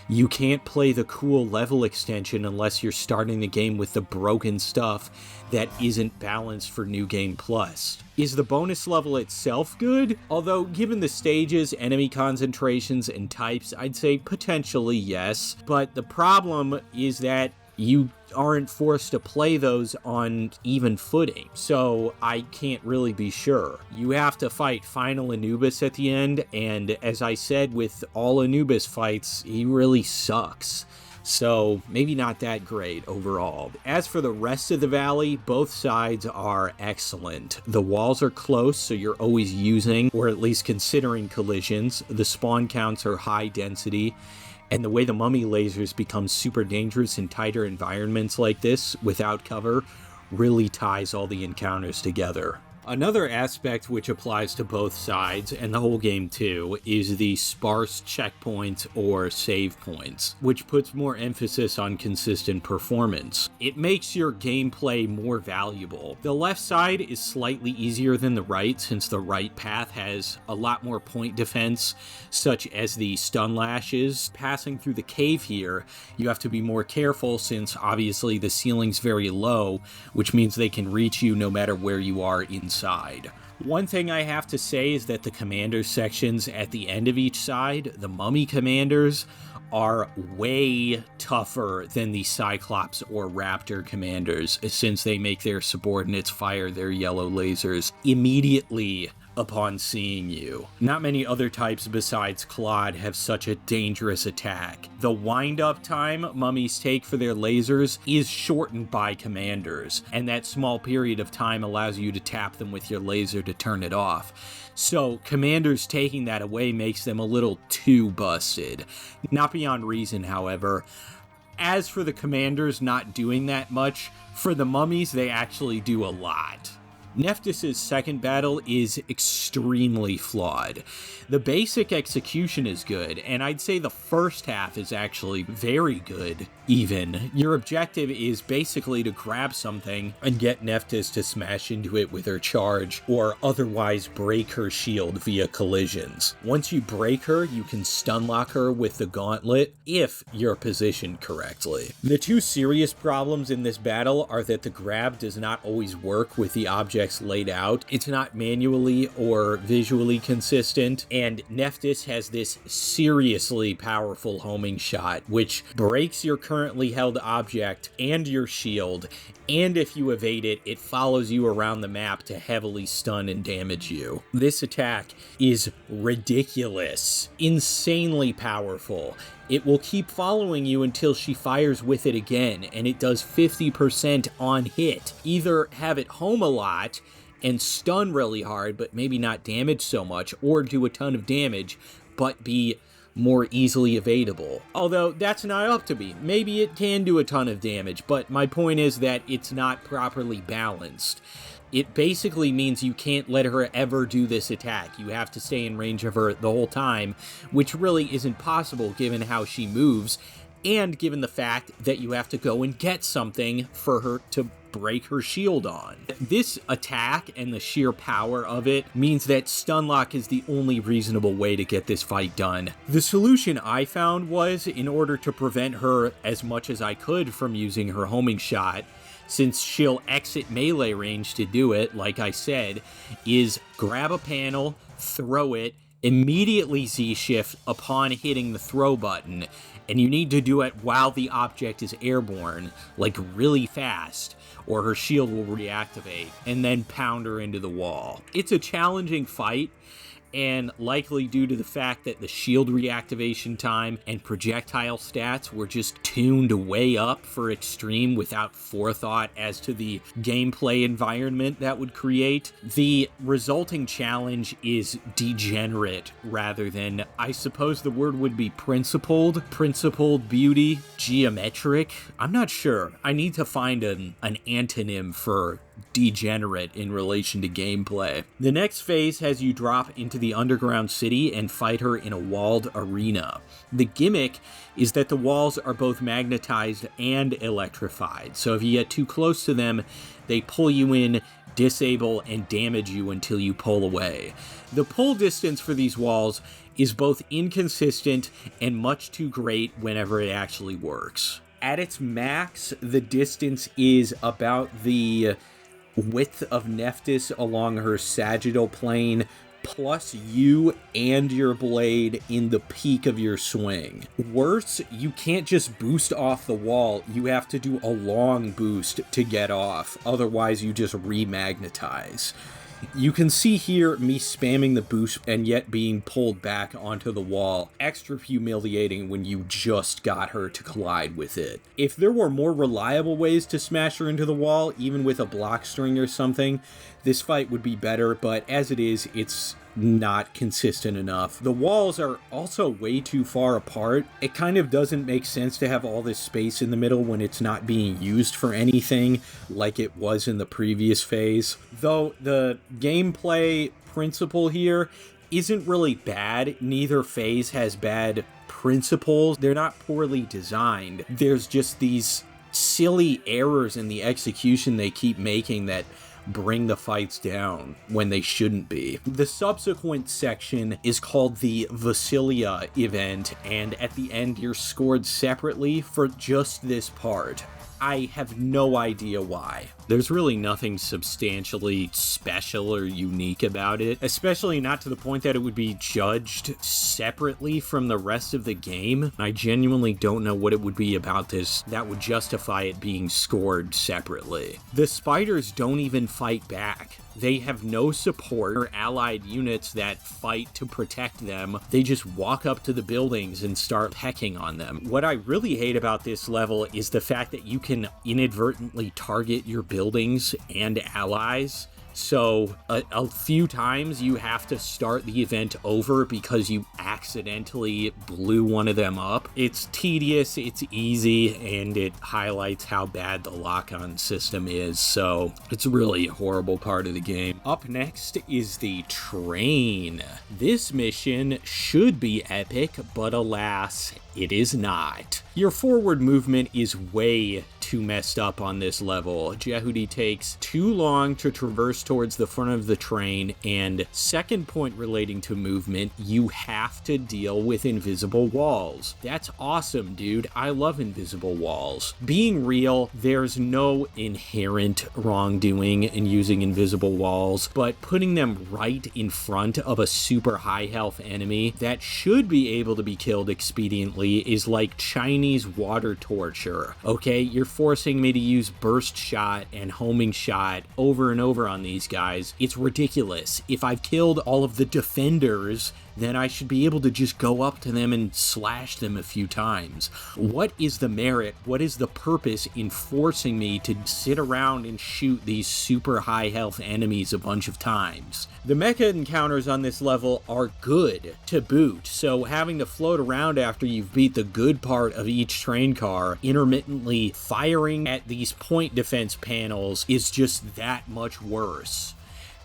You can't play the cool level extension unless you're starting the game with the broken stuff that isn't balanced for New Game Plus. Is the bonus level itself good? Although, given the stages, enemy concentrations, and types, I'd say potentially yes. But the problem is that you aren't forced to play those on even footing, so I can't really be sure. You have to fight final Anubis at the end, and as I said with all Anubis fights, he really sucks. So maybe not that great overall. As for the rest of the valley, both sides are excellent. The walls are close, so you're always using, or at least considering, collisions. The spawn counts are high density. And the way the mummy lasers become super dangerous in tighter environments like this, without cover, really ties all the encounters together. Another aspect which applies to both sides, and the whole game too, is the sparse checkpoints or save points, which puts more emphasis on consistent performance. It makes your gameplay more valuable. The left side is slightly easier than the right, since the right path has a lot more point defense, such as the stun lashes. Passing through the cave here, you have to be more careful since obviously the ceiling's very low, which means they can reach you no matter where you are inside. One thing I have to say is that the commander sections at the end of each side, the mummy commanders, are way tougher than the Cyclops or Raptor commanders, since they make their subordinates fire their yellow lasers immediately upon seeing you. Not many other types besides Claude have such a dangerous attack. The wind-up time mummies take for their lasers is shortened by commanders, and that small period of time allows you to tap them with your laser to turn it off. So commanders taking that away makes them a little too busted. Not beyond reason, however. As for the commanders not doing that much, for the mummies they actually do a lot. Nephthys' second battle is extremely flawed. The basic execution is good, and I'd say the first half is actually very good, even. Your objective is basically to grab something and get Nephthys to smash into it with her charge, or otherwise break her shield via collisions. Once you break her, you can stun lock her with the gauntlet, if you're positioned correctly. The two serious problems in this battle are that the grab does not always work with the object laid out. It's not manually or visually consistent, and Nephthys has this seriously powerful homing shot, which breaks your currently held object and your shield, and if you evade it, it follows you around the map to heavily stun and damage you. This attack is ridiculous, insanely powerful. It will keep following you until she fires with it again, and it does 50% on hit. Either have it home a lot and stun really hard, but maybe not damage so much, or do a ton of damage, but be more easily evadable. Although, that's not up to me. Maybe it can do a ton of damage, but my point is that it's not properly balanced. It basically means you can't let her ever do this attack. You have to stay in range of her the whole time, which really isn't possible given how she moves, and given the fact that you have to go and get something for her to break her shield on. This attack and the sheer power of it means that Stunlock is the only reasonable way to get this fight done. The solution I found was, in order to prevent her as much as I could from using her homing shot, since she'll exit melee range to do it, like I said, is grab a panel, throw it, immediately Z-shift upon hitting the throw button, and you need to do it while the object is airborne, like really fast, or her shield will reactivate, and then pound her into the wall. It's a challenging fight, and likely due to the fact that the shield reactivation time and projectile stats were just tuned way up for extreme without forethought as to the gameplay environment that would create, the resulting challenge is degenerate rather than, I suppose the word would be principled beauty, geometric. I'm not sure. I need to find an antonym for degenerate in relation to gameplay. The next phase has you drop into the underground city and fight her in a walled arena. The gimmick is that the walls are both magnetized and electrified, so if you get too close to them, they pull you in, disable, and damage you until you pull away. The pull distance for these walls is both inconsistent and much too great whenever it actually works. At its max, the distance is about the width of Nephthys along her sagittal plane, plus you and your blade in the peak of your swing. Worse, you can't just boost off the wall, you have to do a long boost to get off, otherwise you just remagnetize. You can see here me spamming the boost and yet being pulled back onto the wall. Extra humiliating when you just got her to collide with it. If there were more reliable ways to smash her into the wall, even with a block string or something, this fight would be better, but as it is, it's not consistent enough. The walls are also way too far apart. It kind of doesn't make sense to have all this space in the middle when it's not being used for anything like it was in the previous phase. Though the gameplay principle here isn't really bad. Neither phase has bad principles. They're not poorly designed. There's just these silly errors in the execution they keep making that bring the fights down when they shouldn't be. The subsequent section is called the Vasilia event, and at the end you're scored separately for just this part. I have no idea why. There's really nothing substantially special or unique about it, especially not to the point that it would be judged separately from the rest of the game. I genuinely don't know what it would be about this that would justify it being scored separately. The spiders don't even fight back. They have no support or allied units that fight to protect them. They just walk up to the buildings and start pecking on them. What I really hate about this level is the fact that you can inadvertently target your buildings and allies. So a few times you have to start the event over because you accidentally blew one of them up. It's tedious, it's easy, and it highlights how bad the lock-on system is, so it's really a horrible part of the game. Up next is the train. This mission should be epic, but alas, it is not. Your forward movement is way too messed up on this level. Jehudi takes too long to traverse towards the front of the train, and second point relating to movement, you have to deal with invisible walls. That's awesome, dude. I love invisible walls. Being real, there's no inherent wrongdoing in using invisible walls, but putting them right in front of a super high health enemy that should be able to be killed expediently is like Chinese water torture. Okay, you're forcing me to use burst shot and homing shot over and over on these guys. It's ridiculous. If I've killed all of the defenders, then I should be able to just go up to them and slash them a few times. What is the merit? What is the purpose in forcing me to sit around and shoot these super high health enemies a bunch of times? The mecha encounters on this level are good to boot, so having to float around after you've beat the good part of each train car, intermittently firing at these point defense panels, is just that much worse.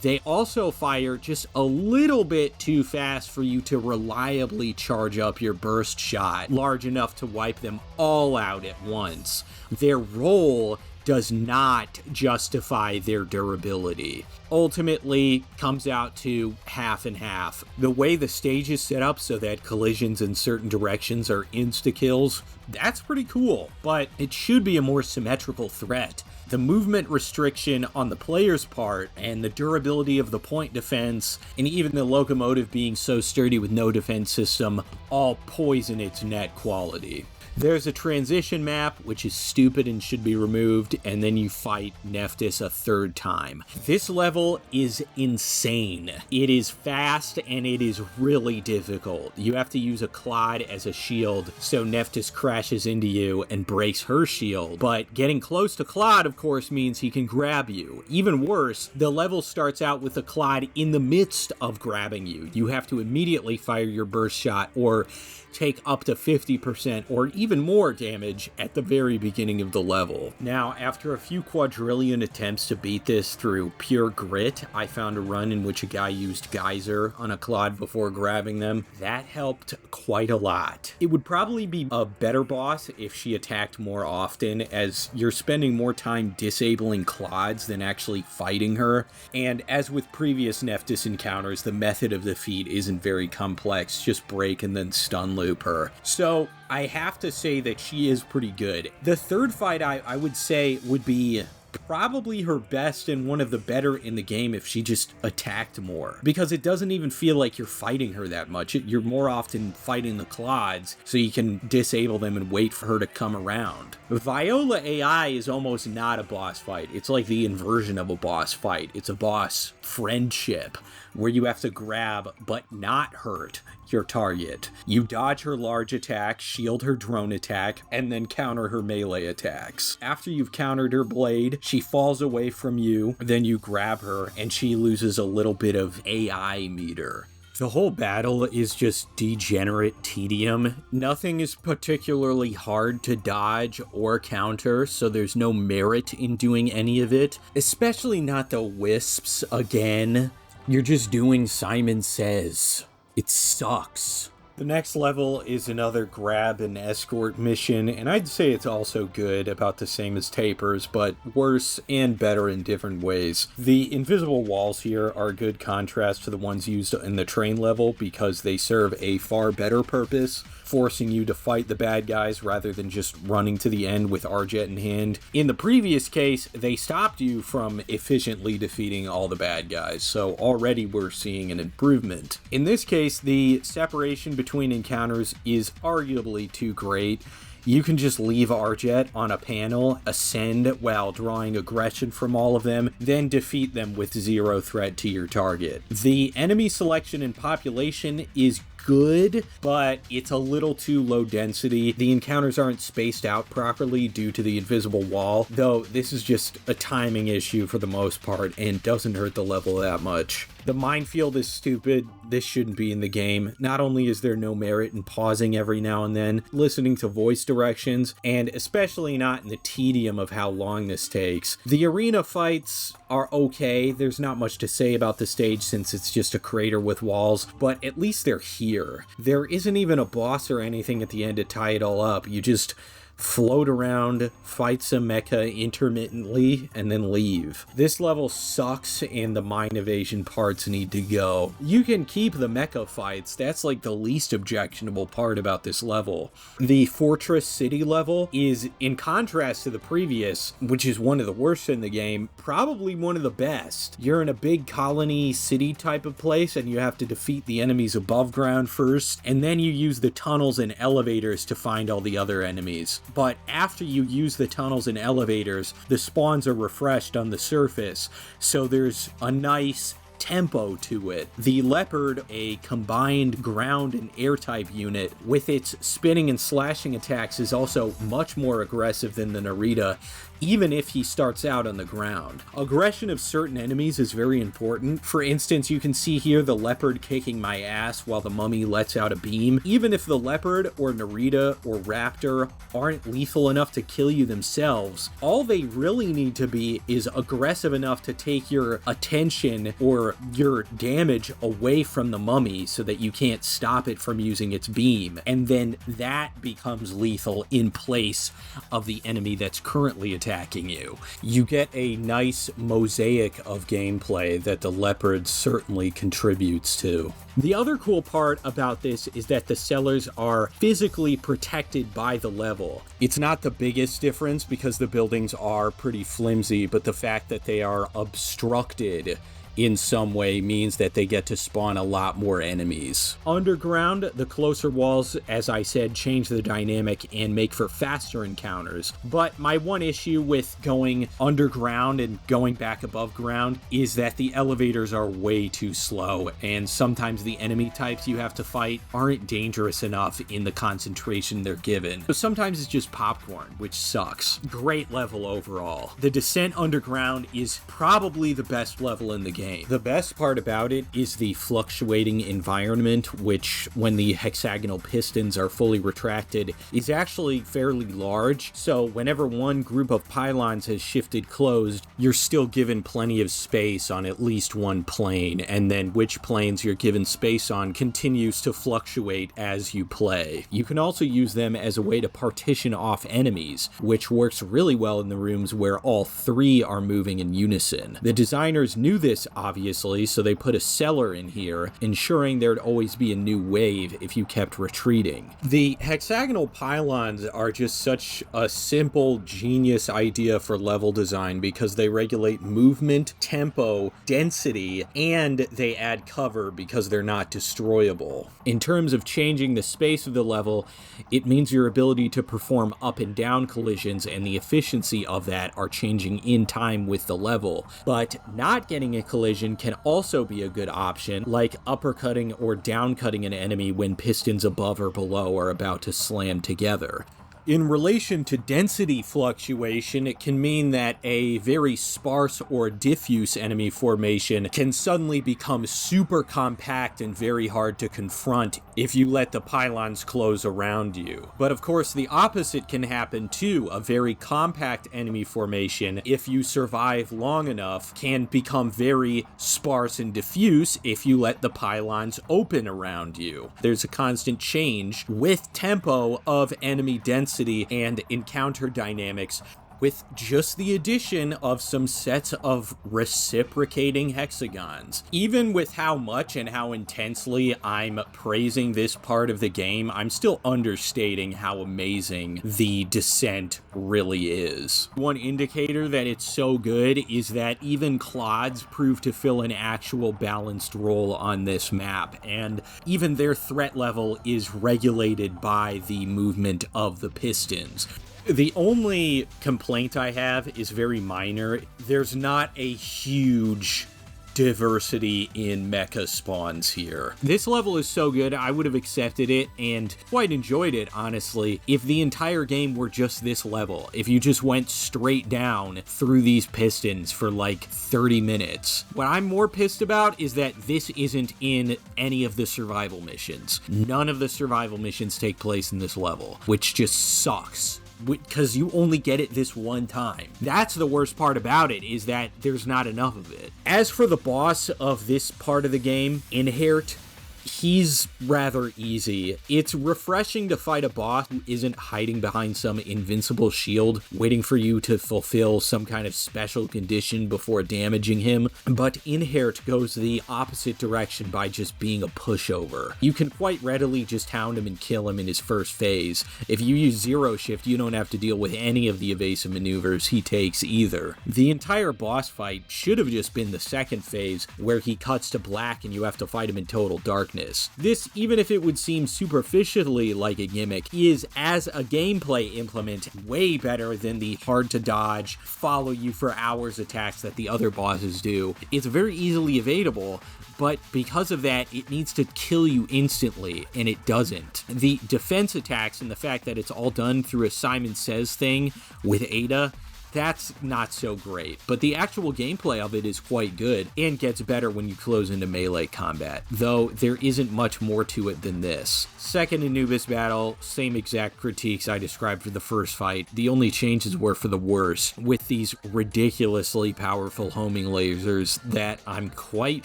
They also fire just a little bit too fast for you to reliably charge up your burst shot large enough to wipe them all out at once. Their roll does not justify their durability. Ultimately, comes out to half and half. The way the stage is set up so that collisions in certain directions are insta-kills, that's pretty cool, but it should be a more symmetrical threat. The movement restriction on the player's part, and the durability of the point defense, and even the locomotive being so sturdy with no defense system, all poison its net quality. There's a transition map, which is stupid and should be removed, and then you fight Nephthys a third time. This level is insane. It is fast, and it is really difficult. You have to use a Clod as a shield, so Nephthys crashes into you and breaks her shield. But getting close to Clod, of course, means he can grab you. Even worse, the level starts out with a Clod in the midst of grabbing you. You have to immediately fire your burst shot, or take up to 50% or even more damage at the very beginning of the level. Now, after a few quadrillion attempts to beat this through pure grit, I found a run in which a guy used Geyser on a Claude before grabbing them. That helped quite a lot. It would probably be a better boss if she attacked more often, as you're spending more time disabling Claudes than actually fighting her. And as with previous Nephthys encounters, the method of defeat isn't very complex, just break and then stun loop her. So I have to say that she is pretty good. The third fight I would say would be probably her best and one of the better in the game if she just attacked more, because it doesn't even feel like you're fighting her that much. You're more often fighting the Claudes, so you can disable them and wait for her to come around. Viola AI is almost not a boss fight. It's like the inversion of a boss fight. It's a boss friendship where you have to grab but not hurt your target. You dodge her large attack, shield her drone attack, and then counter her melee attacks. After you've countered her blade, she falls away from you, then you grab her, and she loses a little bit of AI meter. The whole battle is just degenerate tedium. Nothing is particularly hard to dodge or counter, so there's no merit in doing any of it. Especially not the wisps again. You're just doing Simon Says. It sucks. The next level is another grab and escort mission, and I'd say it's also good, about the same as Tapers, but worse and better in different ways. The invisible walls here are a good contrast to the ones used in the train level because they serve a far better purpose, forcing you to fight the bad guys rather than just running to the end with Arjet in hand. In the previous case, they stopped you from efficiently defeating all the bad guys, so already we're seeing an improvement. In this case, the separation between encounters is arguably too great. You can just leave Arjet on a panel, ascend while drawing aggression from all of them, then defeat them with zero threat to your target. The enemy selection and population is good, but it's a little too low density. The encounters aren't spaced out properly due to the invisible wall, though this is just a timing issue for the most part and doesn't hurt the level that much. The minefield is stupid. This shouldn't be in the game. Not only is there no merit in pausing every now and then, listening to voice directions, and especially not in the tedium of how long this takes. The arena fights are okay. There's not much to say about the stage since it's just a crater with walls, but at least they're here. There isn't even a boss or anything at the end to tie it all up. You just float around, fight some mecha intermittently, and then leave. This level sucks and the mine evasion parts need to go. You can keep the mecha fights, that's like the least objectionable part about this level. The Fortress City level is, in contrast to the previous, which is one of the worst in the game, probably one of the best. You're in a big colony city type of place and you have to defeat the enemies above ground first, and then you use the tunnels and elevators to find all the other enemies. But after you use the tunnels and elevators, the spawns are refreshed on the surface, so there's a nice tempo to it. The Leopard, a combined ground and air type unit, with its spinning and slashing attacks, is also much more aggressive than the Narita, even if he starts out on the ground. Aggression of certain enemies is very important. For instance, you can see here the Leopard kicking my ass while the Mummy lets out a beam. Even if the Leopard or Narita or Raptor aren't lethal enough to kill you themselves, all they really need to be is aggressive enough to take your attention or your damage away from the Mummy so that you can't stop it from using its beam. And then that becomes lethal in place of the enemy that's currently attacking you. You get a nice mosaic of gameplay that the Leopard certainly contributes to. The other cool part about this is that the cellars are physically protected by the level. It's not the biggest difference because the buildings are pretty flimsy, but the fact that they are obstructed in some way means that they get to spawn a lot more enemies. Underground, the closer walls, as I said, change the dynamic and make for faster encounters. But my one issue with going underground and going back above ground is that the elevators are way too slow, and sometimes the enemy types you have to fight aren't dangerous enough in the concentration they're given. So sometimes it's just popcorn, which sucks. Great level overall. The descent underground is probably the best level in the game. game. The best part about it is the fluctuating environment, which, when the hexagonal pistons are fully retracted, is actually fairly large. So whenever one group of pylons has shifted closed, you're still given plenty of space on at least one plane, and then which planes you're given space on continues to fluctuate as you play. You can also use them as a way to partition off enemies, which works really well in the rooms where all three are moving in unison. The designers knew this, obviously, so they put a cellar in here, ensuring there'd always be a new wave if you kept retreating. The hexagonal pylons are just such a simple, genius idea for level design because they regulate movement, tempo, density, and they add cover because they're not destroyable. In terms of changing the space of the level, it means your ability to perform up and down collisions and the efficiency of that are changing in time with the level. But not getting a collision can also be a good option, like uppercutting or downcutting an enemy when pistons above or below are about to slam together. In relation to density fluctuation, it can mean that a very sparse or diffuse enemy formation can suddenly become super compact and very hard to confront if you let the pylons close around you. But of course, the opposite can happen too. A very compact enemy formation, if you survive long enough, can become very sparse and diffuse if you let the pylons open around you. There's a constant change with tempo of enemy density and encounter dynamics, with just the addition of some sets of reciprocating hexagons. Even with how much and how intensely I'm praising this part of the game, I'm still understating how amazing the descent really is. One indicator that it's so good is that even clods prove to fill an actual balanced role on this map, and even their threat level is regulated by the movement of the pistons. The only complaint I have is very minor. There's not a huge diversity in mecha spawns here. This level is so good, I would have accepted it and quite enjoyed it, honestly, if the entire game were just this level. If you just went straight down through these pistons for like 30 minutes. What I'm more pissed about is that this isn't in any of the survival missions. None of the survival missions take place in this level, which just sucks, because you only get it this one time. That's the worst part about it, is that there's not enough of it. As for the boss of this part of the game, Inherit, he's rather easy. It's refreshing to fight a boss who isn't hiding behind some invincible shield, waiting for you to fulfill some kind of special condition before damaging him, but Inherit goes the opposite direction by just being a pushover. You can quite readily just hound him and kill him in his first phase. If you use Zero Shift, you don't have to deal with any of the evasive maneuvers he takes either. The entire boss fight should have just been the second phase, where he cuts to black and you have to fight him in total darkness. This, even if it would seem superficially like a gimmick, is, as a gameplay implement, way better than the hard-to-dodge, follow-you-for-hours attacks that the other bosses do. It's very easily evadable, but because of that, it needs to kill you instantly, and it doesn't. The defense attacks and the fact that it's all done through a Simon Says thing with Ada, that's not so great, but the actual gameplay of it is quite good and gets better when you close into melee combat, though there isn't much more to it than this. Second Anubis battle, same exact critiques I described for the first fight. The only changes were for the worse, with these ridiculously powerful homing lasers that I'm quite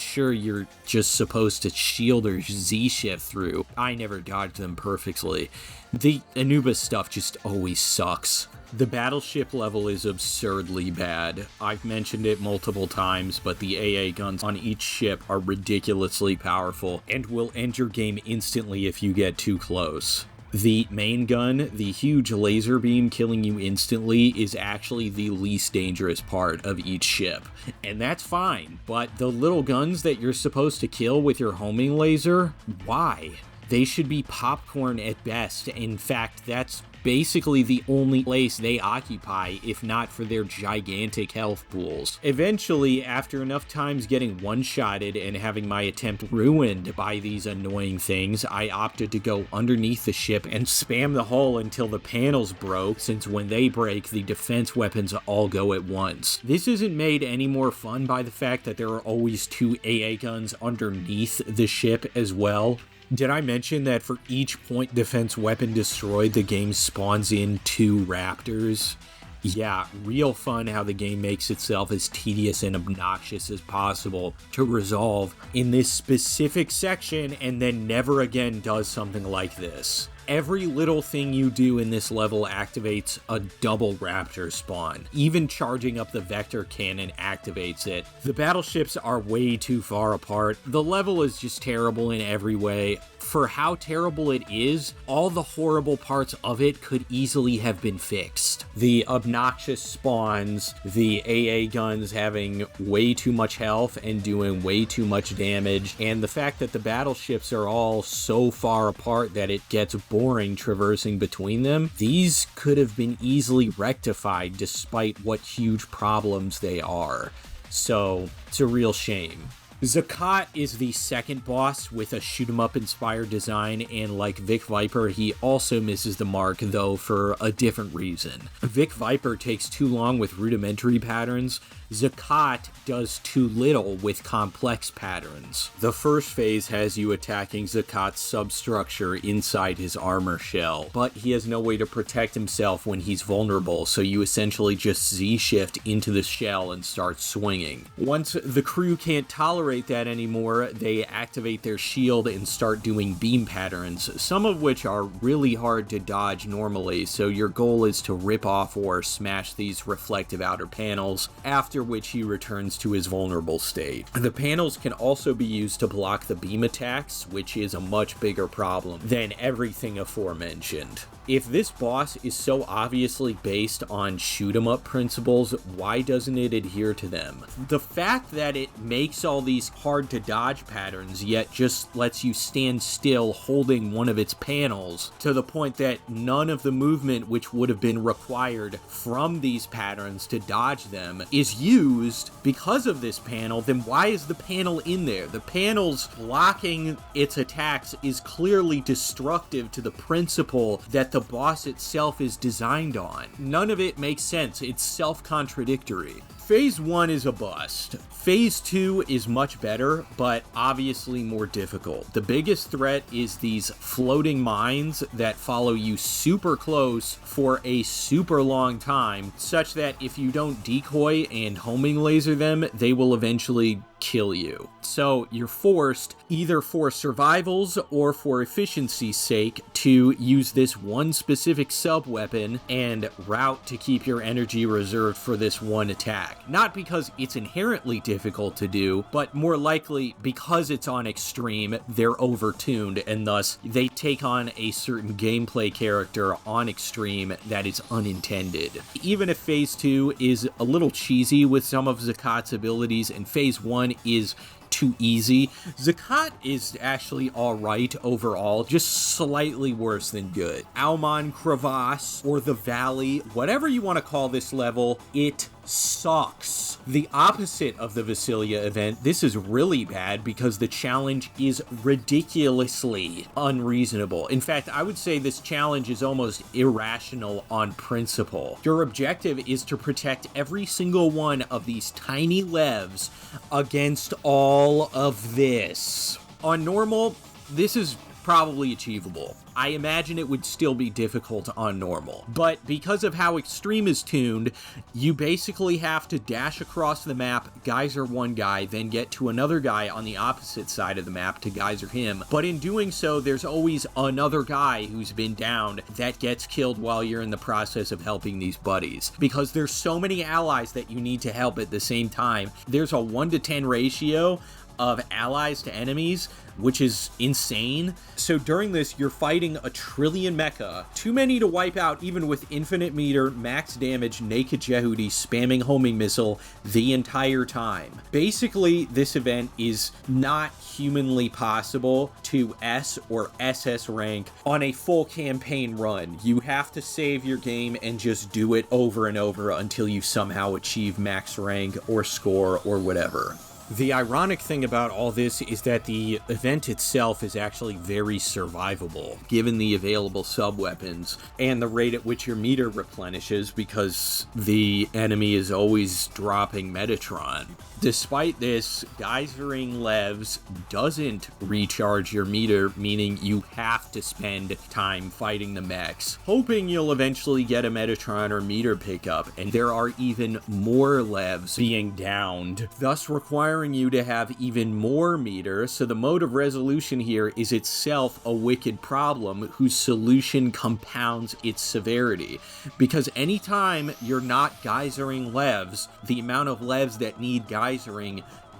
sure you're just supposed to shield or Z-shift through. I never dodged them perfectly. The Anubis stuff just always sucks. The battleship level is absurdly bad. I've mentioned it multiple times, but the AA guns on each ship are ridiculously powerful and will end your game instantly if you get too close. The main gun, the huge laser beam killing you instantly, is actually the least dangerous part of each ship. And that's fine, but the little guns that you're supposed to kill with your homing laser, why? they should be popcorn at best. In fact, that's basically the only place they occupy, if not for their gigantic health pools. Eventually, after enough times getting one-shotted and having my attempt ruined by these annoying things, I opted to go underneath the ship and spam the hull until the panels broke, since when they break, the defense weapons all go at once. This isn't made any more fun by the fact that there are always 2 AA guns underneath the ship as well. Did I mention that for each point defense weapon destroyed, the game spawns in 2 raptors? Yeah, real fun how the game makes itself as tedious and obnoxious as possible to resolve in this specific section, and then never again does something like this. Every little thing you do in this level activates a double raptor spawn. Even charging up the vector cannon activates it. The battleships are way too far apart. The level is just terrible in every way. For how terrible it is, all the horrible parts of it could easily have been fixed. The obnoxious spawns, the AA guns having way too much health and doing way too much damage, and the fact that the battleships are all so far apart that it gets boring traversing between them. These could have been easily rectified despite what huge problems they are. So, it's a real shame. Zakat is the second boss with a shoot-'em-up inspired design, and like Vic Viper, he also misses the mark, though for a different reason. Vic Viper takes too long with rudimentary patterns. Zakat does too little with complex patterns. The first phase has you attacking Zakat's substructure inside his armor shell, but he has no way to protect himself when he's vulnerable, so you essentially just Z-shift into the shell and start swinging. Once the crew can't tolerate that anymore, they activate their shield and start doing beam patterns, some of which are really hard to dodge normally, so your goal is to rip off or smash these reflective outer panels, after which he returns to his vulnerable state. The panels can also be used to block the beam attacks, which is a much bigger problem than everything aforementioned. If this boss is so obviously based on shoot-'em-up principles, why doesn't it adhere to them? The fact that it makes all these hard-to-dodge patterns, yet just lets you stand still holding one of its panels, to the point that none of the movement which would have been required from these patterns to dodge them is used because of this panel, then why is the panel in there? The panel's blocking its attacks is clearly destructive to the principle that the boss itself is designed on. None of it makes sense. It's self-contradictory. Phase 1 is a bust. Phase 2 is much better, but obviously more difficult. The biggest threat is these floating mines that follow you super close for a super long time, such that if you don't decoy and homing laser them, they will eventually kill you. So you're forced, either for survival's or for efficiency's sake, to use this one specific sub-weapon and route to keep your energy reserved for this one attack. Not because it's inherently difficult to do, but more likely because it's on extreme, they're overtuned, and thus they take on a certain gameplay character on extreme that is unintended. Even if Phase 2 is a little cheesy with some of Zakat's abilities and Phase 1 is too easy, Zakat is actually alright overall, just slightly worse than good. Almon Crevasse, or the Valley, whatever you want to call this level, it sucks. The opposite of the Vasilia event, this is really bad because the challenge is ridiculously unreasonable. In fact, I would say this challenge is almost irrational on principle. Your objective is to protect every single one of these tiny levs against all of this. On normal, this is probably achievable. I imagine it would still be difficult on normal, but because of how extreme is tuned, you basically have to dash across the map, geyser one guy, then get to another guy on the opposite side of the map to geyser him. But in doing so, there's always another guy who's been downed that gets killed while you're in the process of helping these buddies. Because there's so many allies that you need to help at the same time, there's a 1 to 10 ratio of allies to enemies, which is insane. So during this, you're fighting a trillion mecha, too many to wipe out even with infinite meter, max damage, naked Jehudi spamming homing missile the entire time. Basically, this event is not humanly possible to S or SS rank on a full campaign run. You have to save your game and just do it over and over until you somehow achieve max rank or score or whatever. The ironic thing about all this is that the event itself is actually very survivable, given the available sub-weapons and the rate at which your meter replenishes, because the enemy is always dropping Metatron. Despite this, geysering Levs doesn't recharge your meter, meaning you have to spend time fighting the mechs, hoping you'll eventually get a Metatron or meter pickup, and there are even more Levs being downed, thus requiring you to have even more meter. So the mode of resolution here is itself a wicked problem whose solution compounds its severity, because anytime you're not geysering Levs, the amount of Levs that need geysering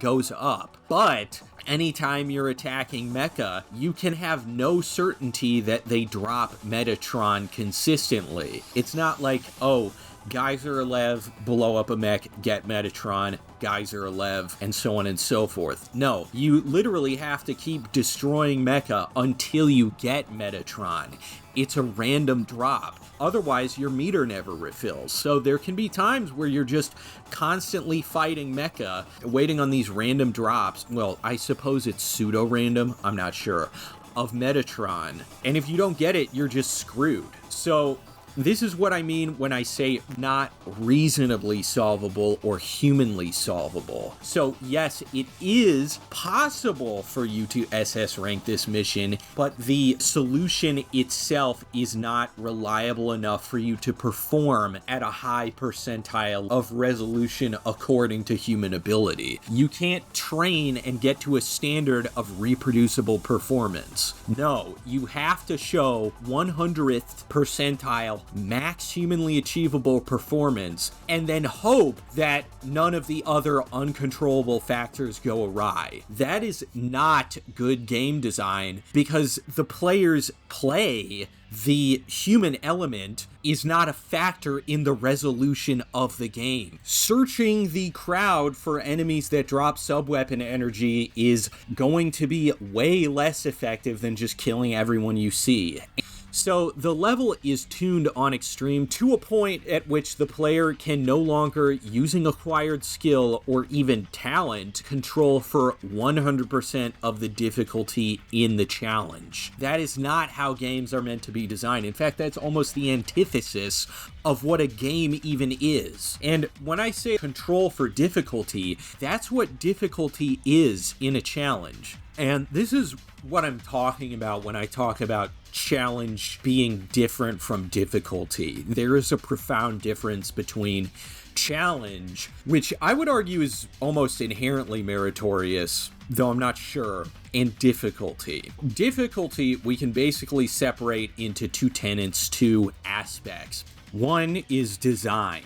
goes up. But anytime you're attacking mecha, you can have no certainty that they drop Metatron consistently. It's not like, oh, Geyser a Lev, blow up a mech, get Metatron, Geyser a Lev, and so on and so forth. No, you literally have to keep destroying mecha until you get Metatron. It's a random drop. Otherwise, your meter never refills. So there can be times where you're just constantly fighting mecha, waiting on these random drops. Well, I suppose it's pseudo-random, I'm not sure, of Metatron. And if you don't get it, you're just screwed. So this is what I mean when I say not reasonably solvable or humanly solvable. So yes, it is possible for you to SS rank this mission, but the solution itself is not reliable enough for you to perform at a high percentile of resolution according to human ability. You can't train and get to a standard of reproducible performance. No, you have to show 100th percentile max humanly achievable performance, and then hope that none of the other uncontrollable factors go awry. That is not good game design, because the players play. The human element is not a factor in the resolution of the game. Searching the crowd for enemies that drop sub-weapon energy is going to be way less effective than just killing everyone you see. So the level is tuned on extreme to a point at which the player can no longer, using acquired skill or even talent, control for 100% of the difficulty in the challenge. That is not how games are meant to be designed. In fact, that's almost the antithesis of what a game even is. And when I say control for difficulty, that's what difficulty is in a challenge. And this is what I'm talking about when I talk about challenge being different from difficulty. There is a profound difference between challenge, which I would argue is almost inherently meritorious, though I'm not sure, and difficulty. Difficulty, we can basically separate into two tenets, two aspects. One is design.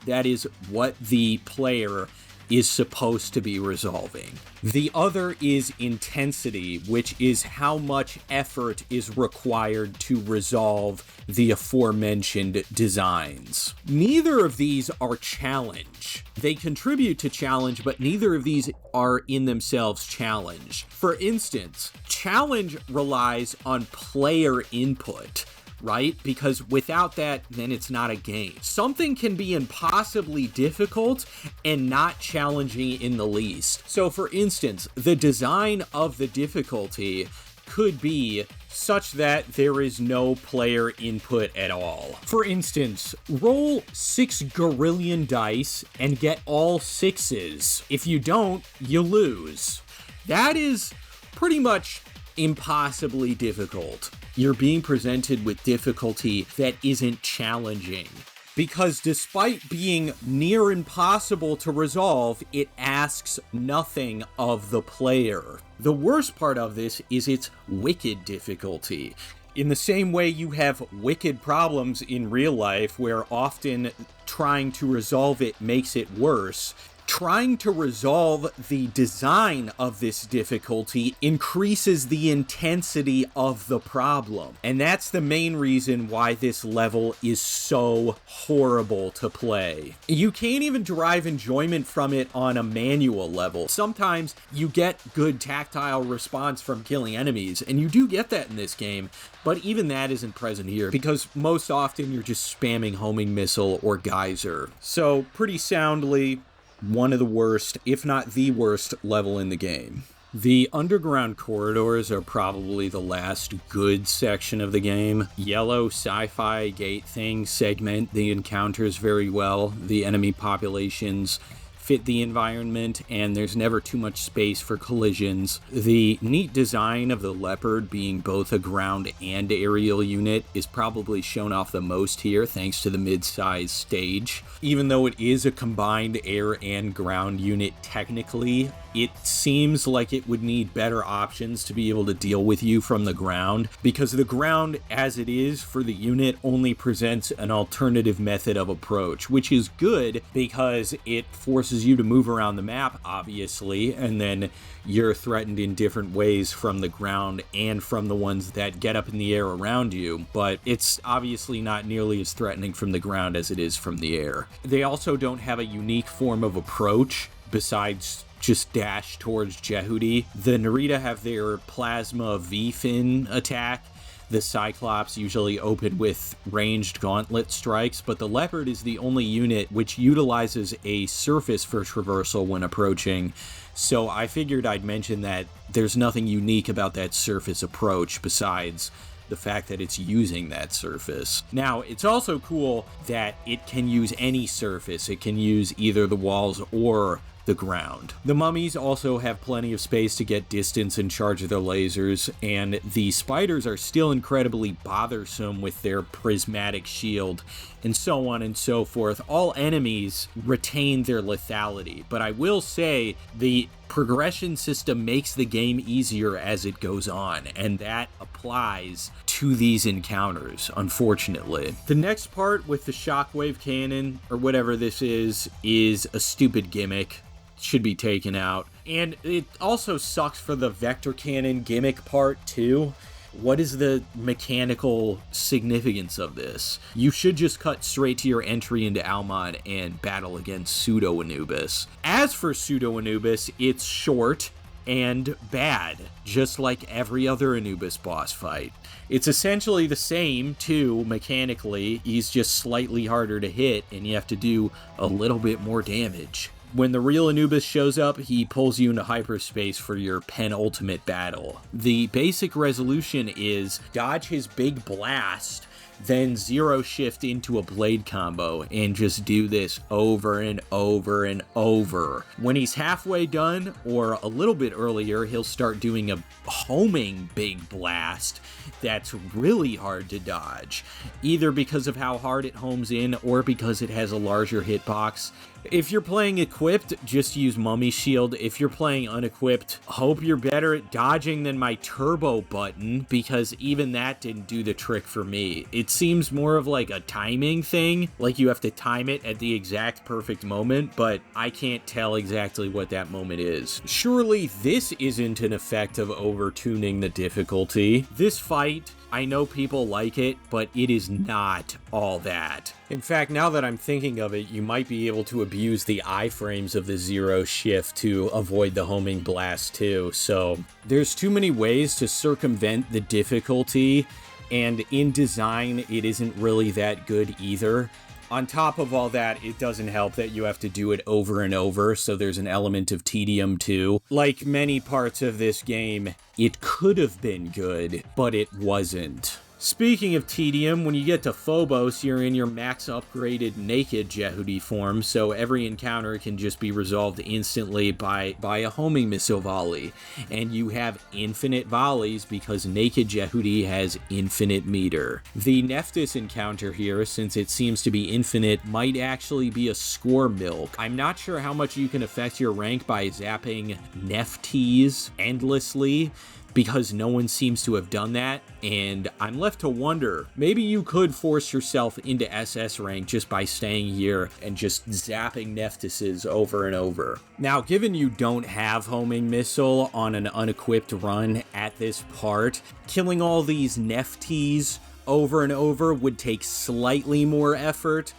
That is what the player is supposed to be resolving. The other is intensity, which is how much effort is required to resolve the aforementioned designs. Neither of these are challenge. They contribute to challenge, but neither of these are in themselves challenge. For instance, challenge relies on player input, right? Because without that, then it's not a game. Something can be impossibly difficult and not challenging in the least. So for instance, the design of the difficulty could be such that there is no player input at all. For instance, roll 6 gorillion dice and get all 6s. If you don't, you lose. That is pretty much impossibly difficult. You're being presented with difficulty that isn't challenging. Because despite being near impossible to resolve, it asks nothing of the player. The worst part of this is its wicked difficulty. In the same way you have wicked problems in real life where often trying to resolve it makes it worse, Trying to resolve the design of this difficulty increases the intensity of the problem. And that's the main reason why this level is so horrible to play. You can't even derive enjoyment from it on a manual level. Sometimes you get good tactile response from killing enemies, and you do get that in this game, but even that isn't present here because most often you're just spamming homing missile or geyser. So pretty soundly, one of the worst, if not the worst, level in the game. The underground corridors are probably the last good section of the game. Yellow sci-fi gate things segment the encounters very well. The enemy populations fit the environment, and there's never too much space for collisions. The neat design of the Leopard being both a ground and aerial unit is probably shown off the most here, thanks to the mid-size stage. Even though it is a combined air and ground unit technically, it seems like it would need better options to be able to deal with you from the ground, because the ground as it is for the unit only presents an alternative method of approach, which is good because it forces you to move around the map, obviously, and then you're threatened in different ways from the ground and from the ones that get up in the air around you, but it's obviously not nearly as threatening from the ground as it is from the air. They also don't have a unique form of approach besides just dash towards Jehudi. The Narita have their plasma V-fin attack. The Cyclops usually open with ranged gauntlet strikes, but the Leopard is the only unit which utilizes a surface for traversal when approaching, so I figured I'd mention that there's nothing unique about that surface approach besides the fact that it's using that surface. Now, it's also cool that it can use any surface. It can use either the walls or the ground. The mummies also have plenty of space to get distance and charge their lasers, and the spiders are still incredibly bothersome with their prismatic shield, and so on and so forth. All enemies retain their lethality, but I will say the progression system makes the game easier as it goes on, and that applies to these encounters, unfortunately. The next part with the shockwave cannon, or whatever this is a stupid gimmick. Should be taken out. And it also sucks for the vector cannon gimmick part too. What is the mechanical significance of this? You should just cut straight to your entry into Almad and battle against Pseudo Anubis. As for Pseudo Anubis, it's short and bad, just like every other Anubis boss fight. It's essentially the same, too, mechanically. He's just slightly harder to hit, and you have to do a little bit more damage. When the real Anubis shows up, he pulls you into hyperspace for your penultimate battle. The basic resolution is dodge his big blast, then zero shift into a blade combo, and just do this over and over and over. When he's halfway done, or a little bit earlier, he'll start doing a homing big blast that's really hard to dodge, either because of how hard it homes in or because it has a larger hitbox. If you're playing equipped, just use Mummy Shield. If you're playing unequipped, hope you're better at dodging than my turbo button, because even that didn't do the trick for me. It seems more of like a timing thing, like you have to time it at the exact perfect moment, but I can't tell exactly what that moment is. Surely this isn't an effect of over-tuning the difficulty. This fight, I know people like it, but it is not all that. In fact, now that I'm thinking of it, you might be able to abuse the iframes of the zero shift to avoid the homing blast too. So there's too many ways to circumvent the difficulty, and in design, it isn't really that good either. On top of all that, it doesn't help that you have to do it over and over, so there's an element of tedium too. Like many parts of this game, it could have been good, but it wasn't. Speaking of tedium, when you get to Phobos, you're in your max upgraded naked Jehudi form, so every encounter can just be resolved instantly by a homing missile volley. And you have infinite volleys because naked Jehudi has infinite meter. The Nephthys encounter here, since it seems to be infinite, might actually be a score milk. I'm not sure how much you can affect your rank by zapping Nephthys endlessly. because no one seems to have done that, and I'm left to wonder, maybe you could force yourself into SS rank just by staying here and just zapping Neftises over and over. Now, given you don't have homing missile on an unequipped run at this part, killing all these Nefties over and over would take slightly more effort,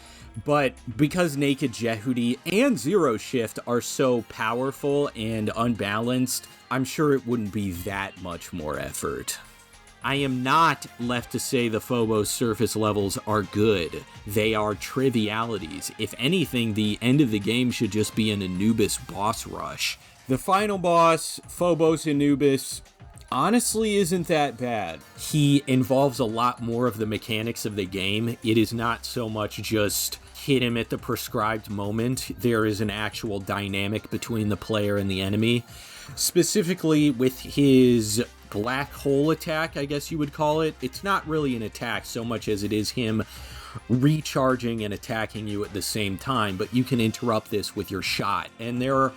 but because Naked Jehudi and Zero Shift are so powerful and unbalanced, I'm sure it wouldn't be that much more effort. I am not left to say the Phobos surface levels are good. They are trivialities. If anything, the end of the game should just be an Anubis boss rush. The final boss, Phobos Anubis, honestly isn't that bad. He involves a lot more of the mechanics of the game. It is not so much just hit him at the prescribed moment. There is an actual dynamic between the player and the enemy. Specifically with his black hole attack, I guess you would call it. It's not really an attack so much as it is him recharging and attacking you at the same time, but you can interrupt this with your shot. And there are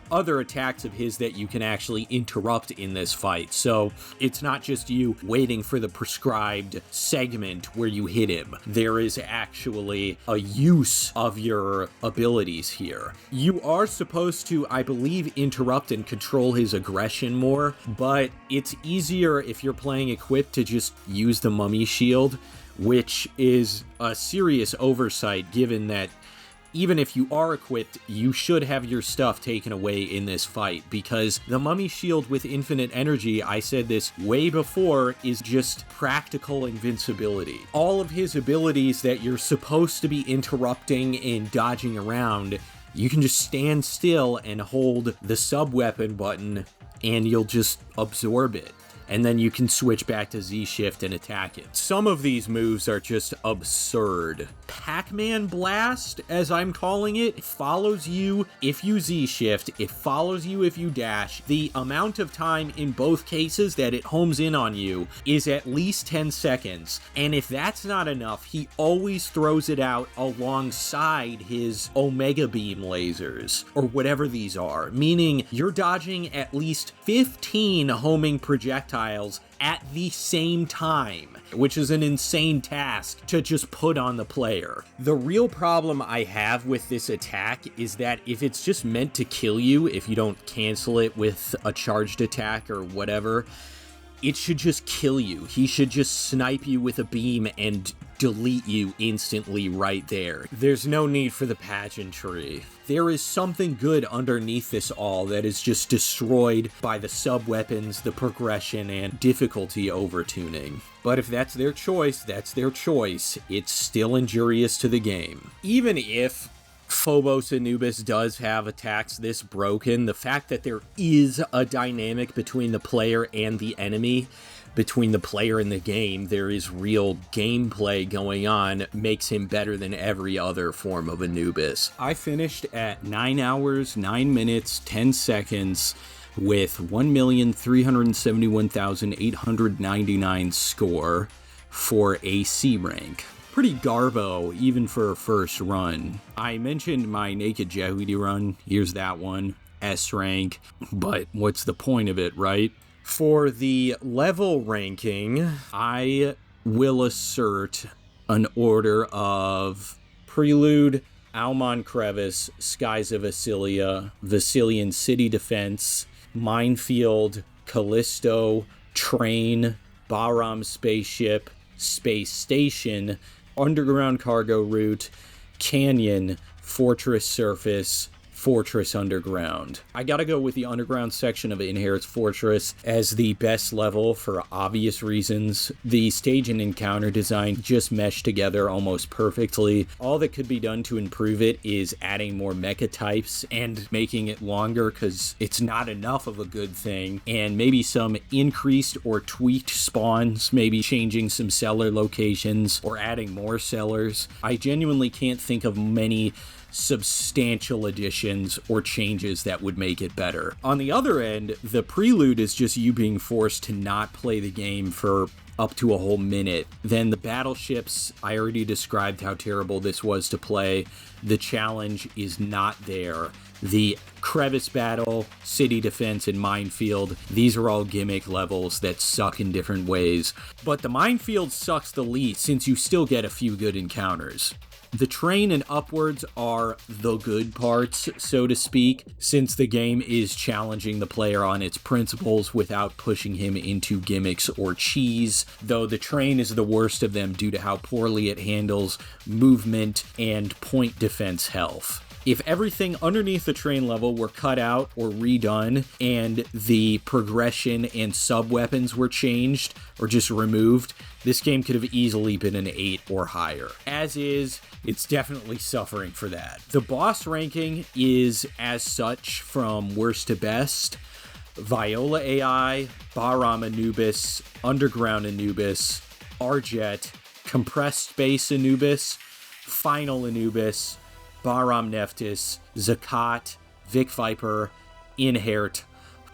other attacks of his that you can actually interrupt in this fight. So it's not just you waiting for the prescribed segment where you hit him. There is actually a use of your abilities here. You are supposed to, I believe, interrupt and control his aggression more, but it's easier if you're playing equipped to just use the mummy shield, which is a serious oversight given that even if you are equipped, you should have your stuff taken away in this fight, because the mummy shield with infinite energy, I said this way before, is just practical invincibility. All of his abilities that you're supposed to be interrupting and dodging around, you can just stand still and hold the sub-weapon button and you'll just absorb it. And then you can switch back to Z-Shift and attack it. Some of these moves are just absurd. Pac-Man Blast, as I'm calling it, follows you if you Z-Shift, it follows you if you dash. The amount of time in both cases that it homes in on you is at least 10 seconds. And if that's not enough, he always throws it out alongside his Omega Beam lasers, or whatever these are, meaning you're dodging at least 15 homing projectiles at the same time, which is an insane task to just put on the player. The real problem I have with this attack is that if it's just meant to kill you, if you don't cancel it with a charged attack or whatever, it should just kill you. He should just snipe you with a beam and delete you instantly right there. There's no need for the pageantry. There is something good underneath this all that is just destroyed by the sub-weapons, the progression, and difficulty overtuning. But if that's their choice, that's their choice. It's still injurious to the game. Even if Phobos Anubis does have attacks this broken, the fact that there is a dynamic between the player and the enemy, between the player and the game, there is real gameplay going on, makes him better than every other form of Anubis. I finished at 9 hours, 9 minutes, 10 seconds with 1,371,899 score for a C rank. Pretty garbo, even for a first run. I mentioned my Naked Jehudi run. Here's that one, S rank. But what's the point of it, right? For the level ranking, I will assert an order of Prelude, Almon Crevice, Skies of Vasilia, Vasilian City Defense, Minefield, Callisto, Train, Bahram Spaceship, Space Station, Underground Cargo Route, Canyon, Fortress Surface, Fortress Underground. I gotta go with the underground section of Inherit's Fortress as the best level for obvious reasons. The stage and encounter design just mesh together almost perfectly. All that could be done to improve it is adding more mecha types and making it longer, because it's not enough of a good thing, and maybe some increased or tweaked spawns, maybe changing some cellar locations or adding more cellars. I genuinely can't think of many substantial additions or changes that would make it better. On the other end, the prelude is just you being forced to not play the game for up to a whole minute. Then the battleships, I already described how terrible this was to play. The challenge is not there. The crevice battle, city defense, and minefield, these are all gimmick levels that suck in different ways. But the minefield sucks the least since you still get a few good encounters. The train and upwards are the good parts, so to speak, since the game is challenging the player on its principles without pushing him into gimmicks or cheese, though the train is the worst of them due to how poorly it handles movement and point defense health. If everything underneath the train level were cut out or redone and the progression and sub-weapons were changed or just removed, this game could have easily been an 8 or higher. As is, it's definitely suffering for that. The boss ranking is as such from worst to best. Viola AI, Bahram Anubis, Underground Anubis, Arjet, Compressed Space Anubis, Final Anubis, Bahram Nephthys, Zakat, Vic Viper, Inherit,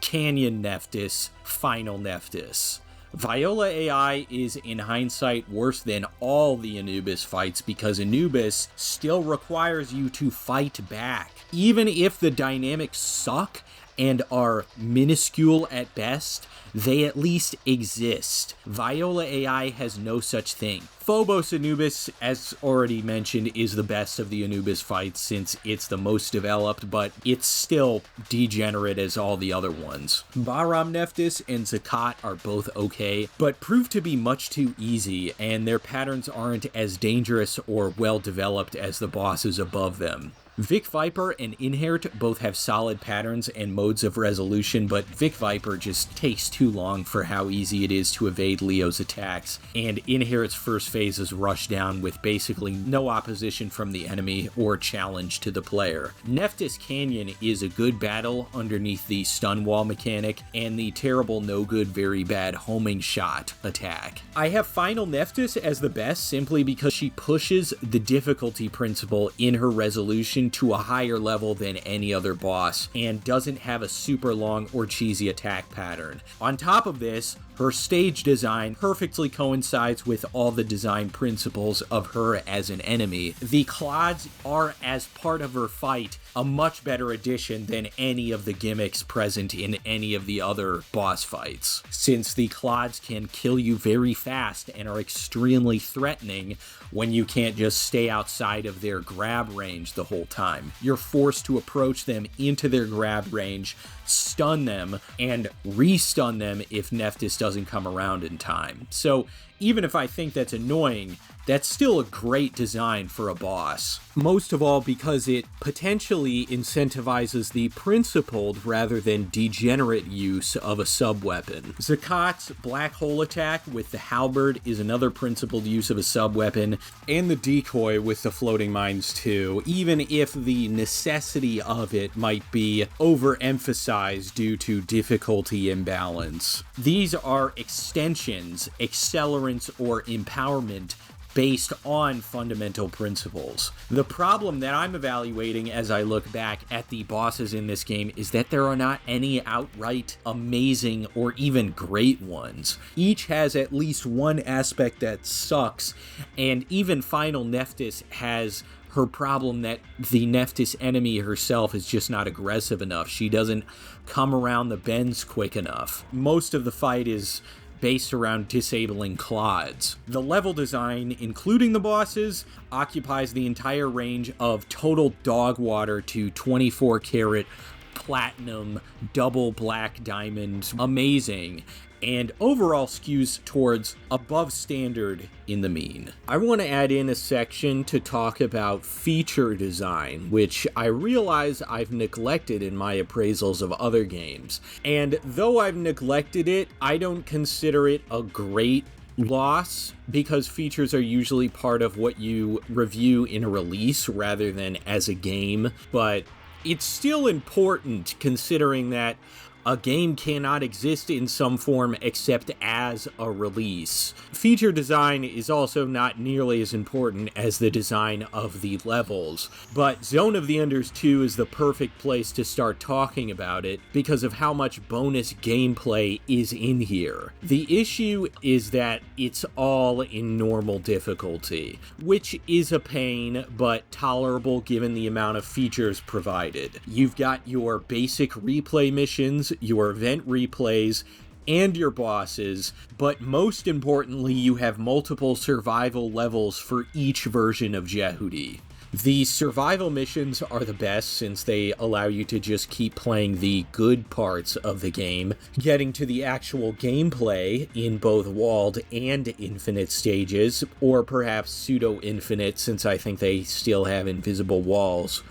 Canyon Nephthys, Final Nephthys. Viola AI is, in hindsight, worse than all the Anubis fights because Anubis still requires you to fight back. Even if the dynamics suck and are minuscule at best, they at least exist. Viola AI has no such thing. Phobos Anubis, as already mentioned, is the best of the Anubis fights since it's the most developed, but it's still degenerate as all the other ones. Bahram Nephthys and Zakat are both okay, but prove to be much too easy, and their patterns aren't as dangerous or well developed as the bosses above them. Vic Viper and Inherit both have solid patterns and modes of resolution, but Vic Viper just takes too long for how easy it is to evade Leo's attacks, and Inherit's first phase is rushed down with basically no opposition from the enemy or challenge to the player. Nephthys Canyon is a good battle underneath the stun wall mechanic and the terrible no good very bad homing shot attack. I have Final Nephthys as the best simply because she pushes the difficulty principle in her resolution to a higher level than any other boss and doesn't have a super long or cheesy attack pattern. On top of this, her stage design perfectly coincides with all the design principles of her as an enemy. The clods are, as part of her fight, a much better addition than any of the gimmicks present in any of the other boss fights, since the clods can kill you very fast and are extremely threatening when you can't just stay outside of their grab range the whole time. You're forced to approach them into their grab range, stun them, and re-stun them if Nephthys doesn't come around in time. So even if I think that's annoying, that's still a great design for a boss. Most of all because it potentially incentivizes the principled rather than degenerate use of a sub-weapon. Zakat's black hole attack with the halberd is another principled use of a sub-weapon, and the decoy with the floating mines too, even if the necessity of it might be overemphasized due to difficulty imbalance. These are extensions, accelerants, or empowerment based on fundamental principles. The problem that I'm evaluating as I look back at the bosses in this game is that there are not any outright amazing or even great ones. Each has at least one aspect that sucks, and even Final Nephthys has her problem that the Nephthys enemy herself is just not aggressive enough. She doesn't come around the bends quick enough. Most of the fight is based around disabling clods. The level design, including the bosses, occupies the entire range of total dog water to 24 karat platinum double black diamond amazing, and overall skews towards above standard in the mean. I want to add in a section to talk about feature design, which I realize I've neglected in my appraisals of other games. And though I've neglected it, I don't consider it a great loss because features are usually part of what you review in a release rather than as a game, but it's still important considering that a game cannot exist in some form except as a release. Feature design is also not nearly as important as the design of the levels, but Zone of the Enders 2 is the perfect place to start talking about it because of how much bonus gameplay is in here. The issue is that it's all in normal difficulty, which is a pain, but tolerable given the amount of features provided. You've got your basic replay missions, your event replays, and your bosses, but most importantly, you have multiple survival levels for each version of Jehudi. The survival missions are the best since they allow you to just keep playing the good parts of the game, getting to the actual gameplay in both walled and infinite stages, or perhaps pseudo-infinite since I think they still have invisible walls.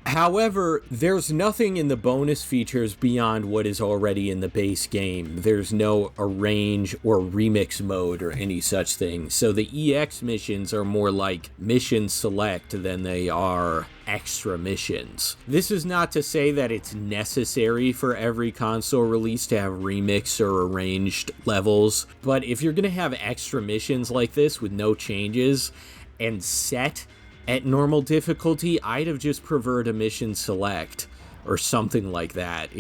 However, there's nothing in the bonus features beyond what is already in the base game. There's no arrange or remix mode or any such thing, so the EX missions are more like mission select than they are extra missions. This is not to say that it's necessary for every console release to have remix or arranged levels, but if you're going to have extra missions like this with no changes and set at normal difficulty, I'd have just preferred a mission select or something like that,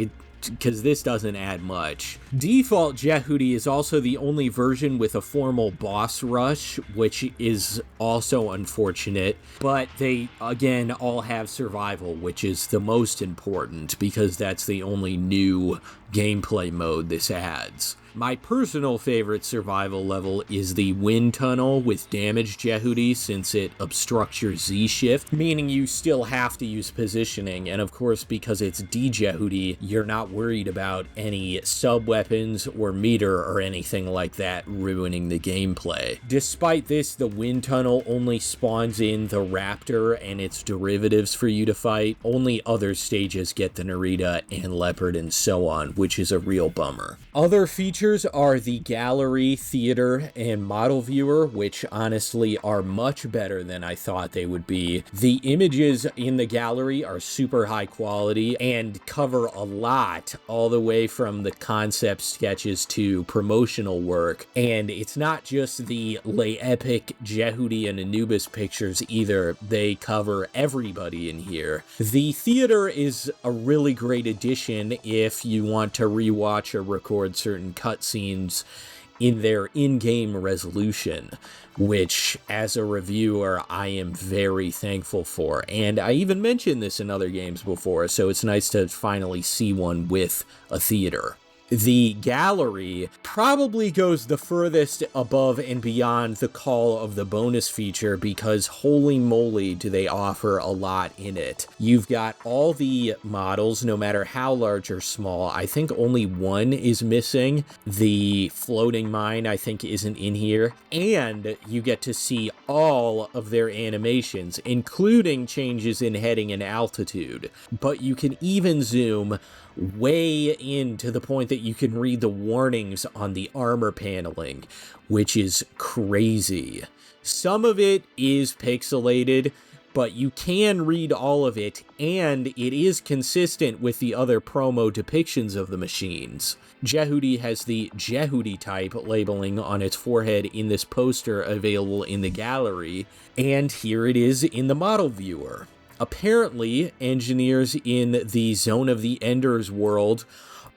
because this doesn't add much. Default Jehudi is also the only version with a formal boss rush, which is also unfortunate, but they, again, all have survival, which is the most important, because that's the only new gameplay mode this adds. My personal favorite survival level is the wind tunnel with damage Jehudi, since it obstructs your Z-shift, meaning you still have to use positioning, and of course because it's D-Jehudi, you're not worried about any sub-weapons or meter or anything like that ruining the gameplay. Despite this, the wind tunnel only spawns in the raptor and its derivatives for you to fight. Only other stages get the Narita and leopard and so on, which is a real bummer. Other features are the gallery, theater, and model viewer, which honestly are much better than I thought they would be. The images in the gallery are super high quality and cover a lot, all the way from the concept sketches to promotional work. And it's not just the Le Epic, Jehudi, and Anubis pictures either. They cover everybody in here. The theater is a really great addition if you want to rewatch or record certain cutscenes in their in-game resolution, which, as a reviewer, I am very thankful for. And I even mentioned this in other games before, so it's nice to finally see one with a theater. The gallery probably goes the furthest above and beyond the call of the bonus feature, because holy moly do they offer a lot in it. You've got all the models, no matter how large or small. I think only one is missing. The floating mine, I think, isn't in here. And you get to see all of their animations, including changes in heading and altitude. But you can even zoom way in to the point that you can read the warnings on the armor paneling, which is crazy. Some of it is pixelated, but you can read all of it, and it is consistent with the other promo depictions of the machines. Jehudi has the Jehudi type labeling on its forehead in this poster available in the gallery, and here it is in the model viewer. Apparently, engineers in the Zone of the Enders world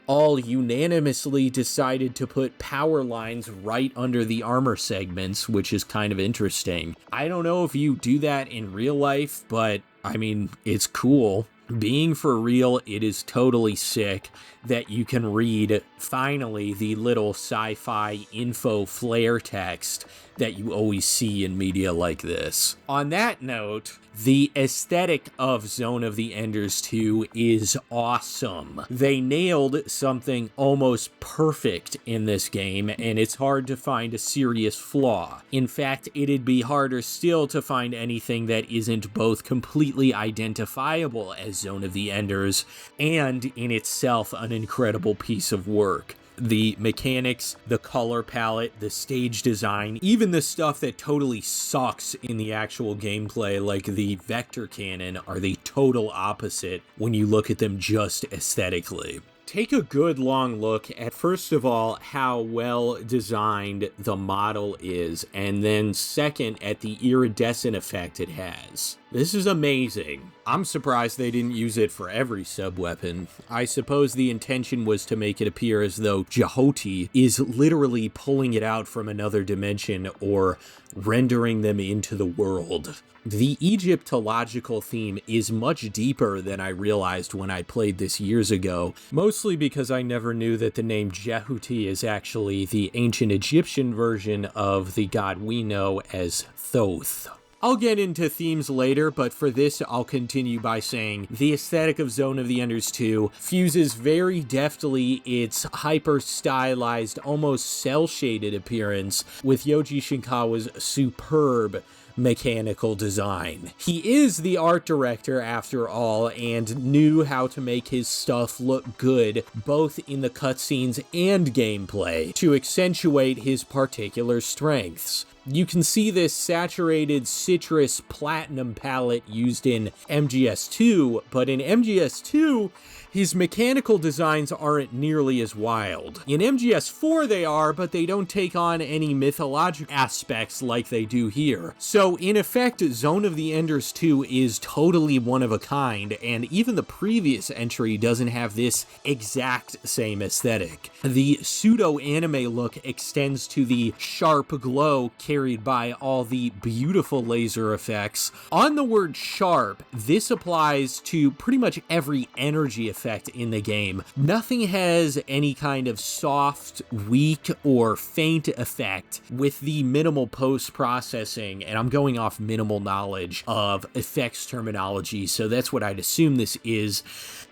all unanimously decided to put power lines right under the armor segments, which is kind of interesting. I don't know if you do that in real life, but I mean, it's cool. Being for real, it is totally sick that you can read, finally, the little sci-fi info flare text that you always see in media like this. On that note, the aesthetic of Zone of the Enders 2 is awesome. They nailed something almost perfect in this game, and it's hard to find a serious flaw. In fact, it'd be harder still to find anything that isn't both completely identifiable as Zone of the Enders and in itself an incredible piece of work. The mechanics, the color palette, the stage design, even the stuff that totally sucks in the actual gameplay, like the vector cannon, are the total opposite when you look at them just aesthetically. Take a good long look at, first of all, how well designed the model is, and then second, at the iridescent effect it has. This is amazing. I'm surprised they didn't use it for every sub-weapon. I suppose the intention was to make it appear as though Jahoti is literally pulling it out from another dimension or rendering them into the world. The Egyptological theme is much deeper than I realized when I played this years ago, mostly because I never knew that the name Jehuti is actually the ancient Egyptian version of the god we know as Thoth. I'll get into themes later, but for this I'll continue by saying the aesthetic of Zone of the Enders 2 fuses very deftly its hyper-stylized, almost cel-shaded appearance with Yoji Shinkawa's superb mechanical design. He is the art director after all, and knew how to make his stuff look good both in the cutscenes and gameplay to accentuate his particular strengths. You can see this saturated citrus platinum palette used in MGS2, but in MGS2, his mechanical designs aren't nearly as wild. In MGS4 they are, but they don't take on any mythological aspects like they do here. So in effect, Zone of the Enders 2 is totally one of a kind, and even the previous entry doesn't have this exact same aesthetic. The pseudo-anime look extends to the sharp glow carried by all the beautiful laser effects. On the word sharp, this applies to pretty much every energy effect in the game. Nothing has any kind of soft, weak, or faint effect with the minimal post-processing, and I'm going off minimal knowledge of effects terminology, so that's what I'd assume this is.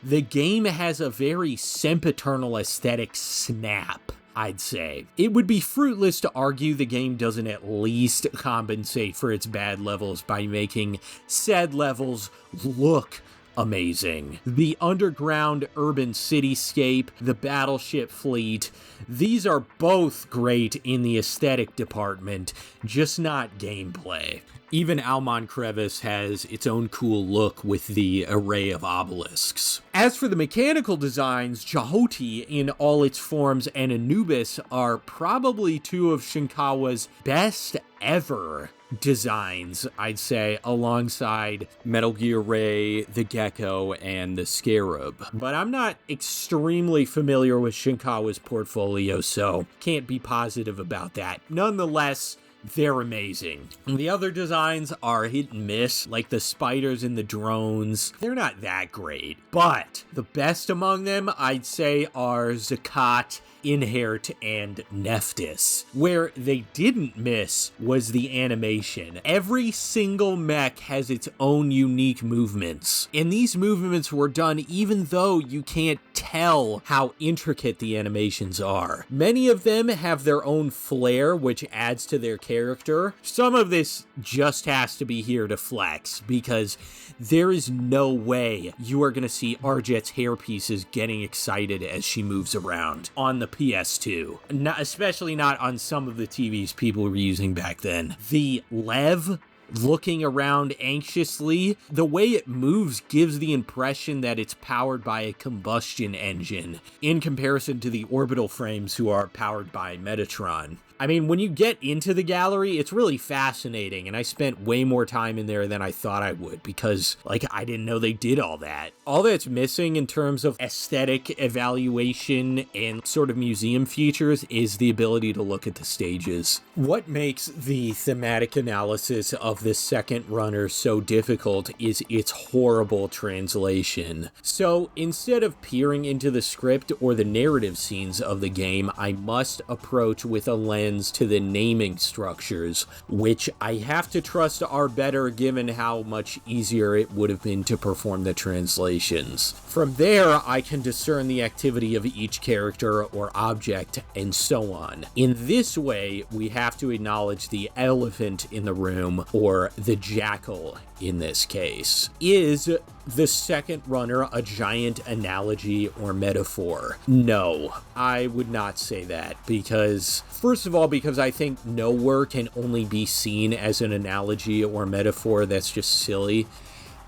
The game has a very sempiternal aesthetic snap, I'd say. It would be fruitless to argue the game doesn't at least compensate for its bad levels by making said levels look amazing. The underground urban cityscape, the battleship fleet, these are both great in the aesthetic department, just not gameplay. Even Almon Crevice has its own cool look with the array of obelisks. As for the mechanical designs, Jahoti in all its forms and Anubis are probably two of Shinkawa's best ever designs, I'd say, alongside Metal Gear Ray, the Gecko, and the Scarab. But I'm not extremely familiar with Shinkawa's portfolio, so can't be positive about that. Nonetheless, they're amazing. The other designs are hit and miss, like the spiders and the drones. They're not that great. But the best among them, I'd say, are Zakat, Inherit, and Nephthys. Where they didn't miss was the animation. Every single mech has its own unique movements, and these movements were done even though you can't tell how intricate the animations are. Many of them have their own flair, which adds to their character. Some of this just has to be here to flex, because there is no way you are going to see Arjet's hairpieces getting excited as she moves around on the PS2. Especially not on some of the TVs people were using back then. The Lev looking around anxiously, the way it moves gives the impression that it's powered by a combustion engine, in comparison to the orbital frames who are powered by Metatron. I mean, when you get into the gallery, it's really fascinating, and I spent way more time in there than I thought I would, because, I didn't know they did all that. All that's missing in terms of aesthetic evaluation and sort of museum features is the ability to look at the stages. What makes the thematic analysis of the second runner so difficult is its horrible translation. So, instead of peering into the script or the narrative scenes of the game, I must approach with a lens to the naming structures, which I have to trust are better given how much easier it would have been to perform the translations. From there, I can discern the activity of each character or object, and so on. In this way, we have to acknowledge the elephant in the room, or the jackal in this case. Is the second runner a giant analogy or metaphor? No, I would not say that, because, first of all, because I think nowhere can only be seen as an analogy or metaphor. That's just silly.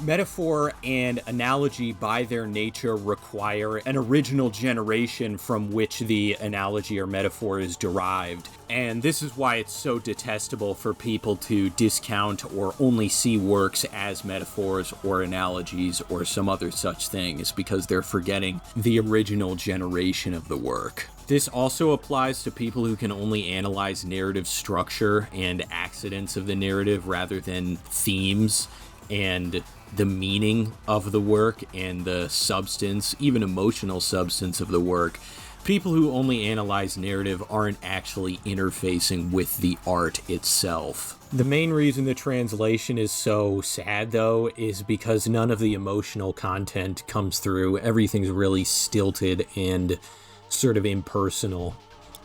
Metaphor and analogy by their nature require an original generation from which the analogy or metaphor is derived. And this is why it's so detestable for people to discount or only see works as metaphors or analogies or some other such thing, is because they're forgetting the original generation of the work. This also applies to people who can only analyze narrative structure and accidents of the narrative rather than themes and the meaning of the work and the substance, even emotional substance of the work. People who only analyze narrative aren't actually interfacing with the art itself. The main reason the translation is so sad, though, is because none of the emotional content comes through. Everything's really stilted and sort of impersonal.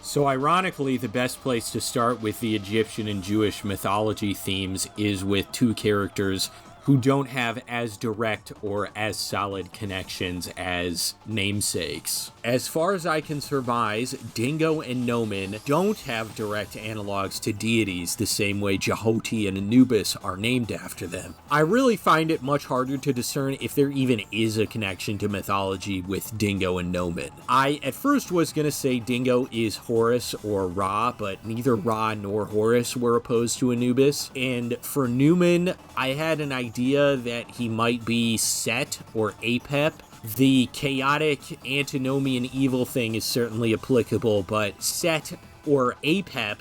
So ironically, the best place to start with the Egyptian and Jewish mythology themes is with two characters who don't have as direct or as solid connections as namesakes. As far as I can surmise, Dingo and Nomen don't have direct analogs to deities the same way Jahoti and Anubis are named after them. I really find it much harder to discern if there even is a connection to mythology with Dingo and Nomen. I at first was going to say Dingo is Horus or Ra, but neither Ra nor Horus were opposed to Anubis. And for Numen, I had an idea that he might be Set or Apep. The chaotic antinomian evil thing is certainly applicable, but Set or Apep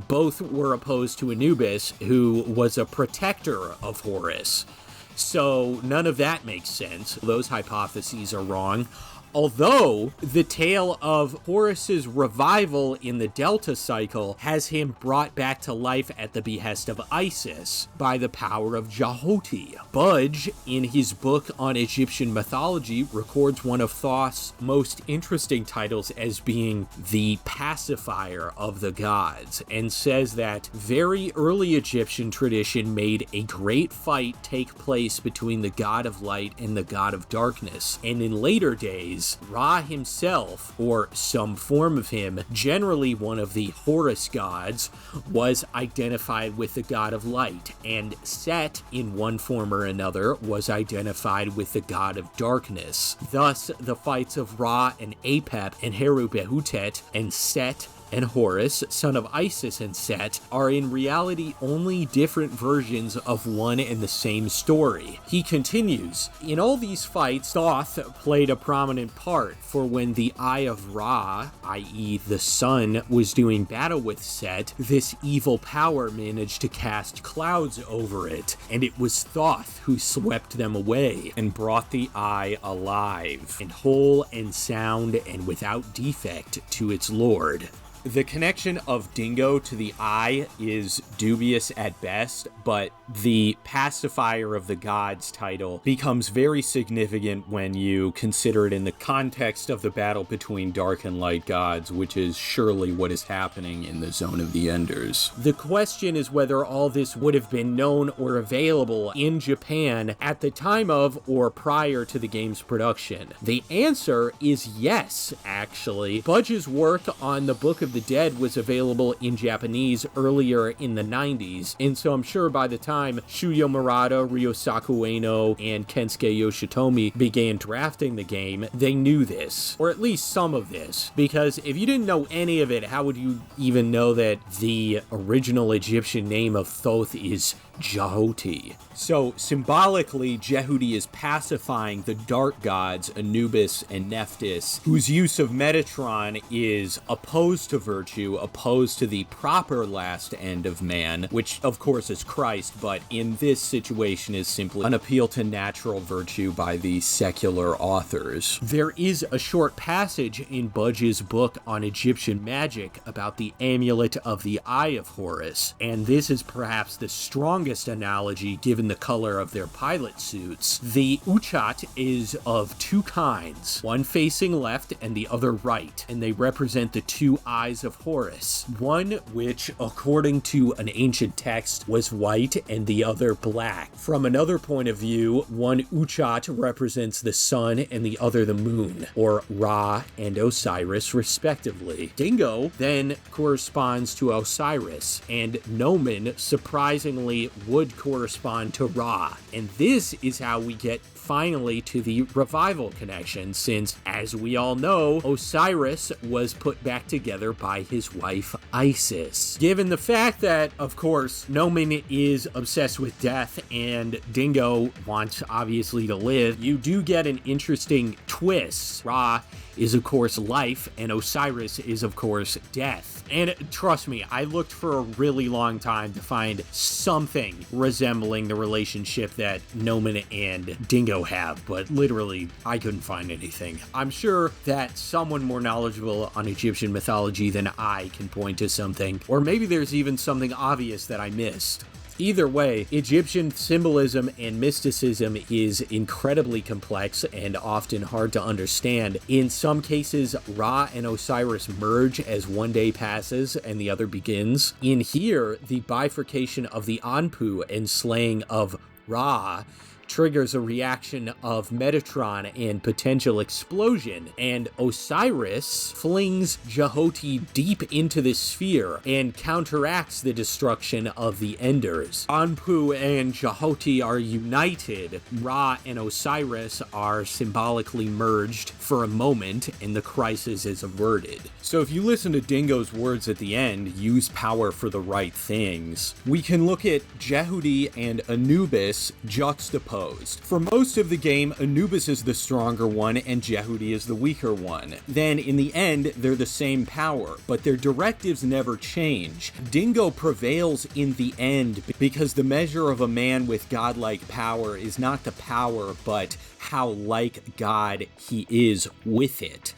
both were opposed to Anubis, who was a protector of Horus. So none of that makes sense. Those hypotheses are wrong. Although the tale of Horus's revival in the Delta cycle has him brought back to life at the behest of Isis by the power of Jahoti. Budge, in his book on Egyptian mythology, records one of Thoth's most interesting titles as being the pacifier of the gods, and says that very early Egyptian tradition made a great fight take place between the god of light and the god of darkness, and in later days, Ra himself, or some form of him, generally one of the Horus gods, was identified with the god of light, and Set, in one form or another, was identified with the god of darkness. Thus, the fights of Ra and Apep and Heru Behutet and Set and Horus, son of Isis and Set, are in reality only different versions of one and the same story. He continues, in all these fights, Thoth played a prominent part, for when the Eye of Ra, i.e. the sun, was doing battle with Set, this evil power managed to cast clouds over it, and it was Thoth who swept them away and brought the Eye alive, and whole and sound and without defect to its lord. The connection of Dingo to the Eye is dubious at best, but the pacifier of the gods title becomes very significant when you consider it in the context of the battle between dark and light gods, which is surely what is happening in the Zone of the Enders. The question is whether all this would have been known or available in Japan at the time of or prior to the game's production. The answer is yes, actually. Budge's work on the Book of the Dead was available in Japanese earlier in the 90s, and so I'm sure by the time Shuyo Murata, Ryosaku Ueno, and Kensuke Yoshitomi began drafting the game, they knew this, or at least some of this, because if you didn't know any of it, how would you even know that the original Egyptian name of Thoth is Jahoti? So, symbolically, Jehudi is pacifying the dark gods, Anubis and Nephthys, whose use of Metatron is opposed to virtue, opposed to the proper last end of man, which, of course, is Christ, but in this situation is simply an appeal to natural virtue by the secular authors. There is a short passage in Budge's book on Egyptian magic about the amulet of the Eye of Horus, and this is perhaps the strongest analogy given the color of their pilot suits. The Uchat is of two kinds, one facing left and the other right, and they represent the two eyes of Horus, one which, according to an ancient text, was white and the other black. From another point of view, one Uchat represents the sun and the other the moon, or Ra and Osiris, respectively. Dingo then corresponds to Osiris, and Nomen surprisingly would correspond to Ra. And this is how we get finally to the revival connection, since, as we all know, Osiris was put back together by his wife Isis. Given the fact that, of course, Nomen is obsessed with death and Dingo wants, obviously, to live, you do get an interesting twist. Ra is, of course, life, and Osiris is, of course, death. And trust me, I looked for a really long time to find something resembling the relationship that Nomen and Dingo have, but literally, I couldn't find anything. I'm sure that someone more knowledgeable on Egyptian mythology than I can point to something, or maybe there's even something obvious that I missed. Either way, Egyptian symbolism and mysticism is incredibly complex and often hard to understand. In some cases, Ra and Osiris merge as one day passes and the other begins. In here, the bifurcation of the Anpu and slaying of Ra triggers a reaction of Metatron and potential explosion, and Osiris flings Jahoti deep into the sphere and counteracts the destruction of the Enders. Anpu and Jahoti are united. Ra and Osiris are symbolically merged for a moment, and the crisis is averted. So if you listen to Dingo's words at the end, use power for the right things, we can look at Jehudi and Anubis juxtaposed. For most of the game, Anubis is the stronger one and Jehudi is the weaker one. Then, in the end, they're the same power, but their directives never change. Dingo prevails in the end because the measure of a man with godlike power is not the power, but how like God he is with it.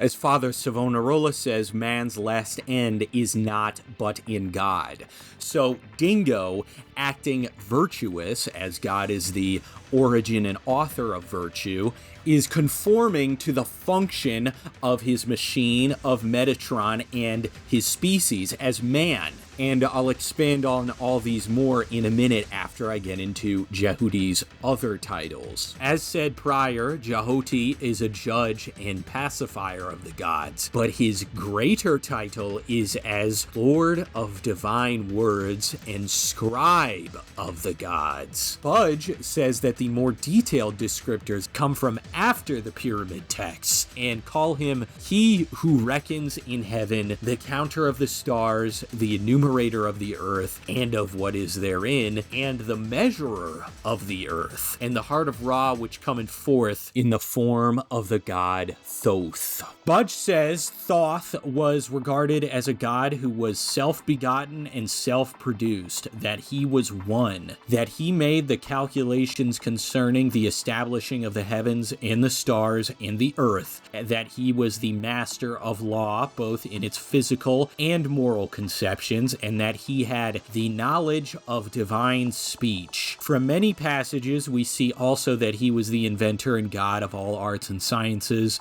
As Father Savonarola says, man's last end is not but in God. So Dingo, acting virtuous, as God is the origin and author of virtue, is conforming to the function of his machine, of Metatron, and his species as man. And I'll expand on all these more in a minute after I get into Jehudi's other titles. As said prior, Jahoti is a judge and pacifier of the gods, but his greater title is as Lord of Divine Words and Scribe of the gods. Budge says that the more detailed descriptors come from after the pyramid texts and call him He who reckons in heaven, the counter of the stars, the enumerator of the earth and of what is therein, and the measurer of the earth, and the heart of Ra which cometh forth in the form of the god Thoth. Budge says Thoth was regarded as a god who was self-begotten and self-produced, that he was one, that he made the calculations concerning the establishing of the heavens and the stars and the earth, that he was the master of law, both in its physical and moral conceptions, and that he had the knowledge of divine speech. From many passages, we see also that he was the inventor and god of all arts and sciences,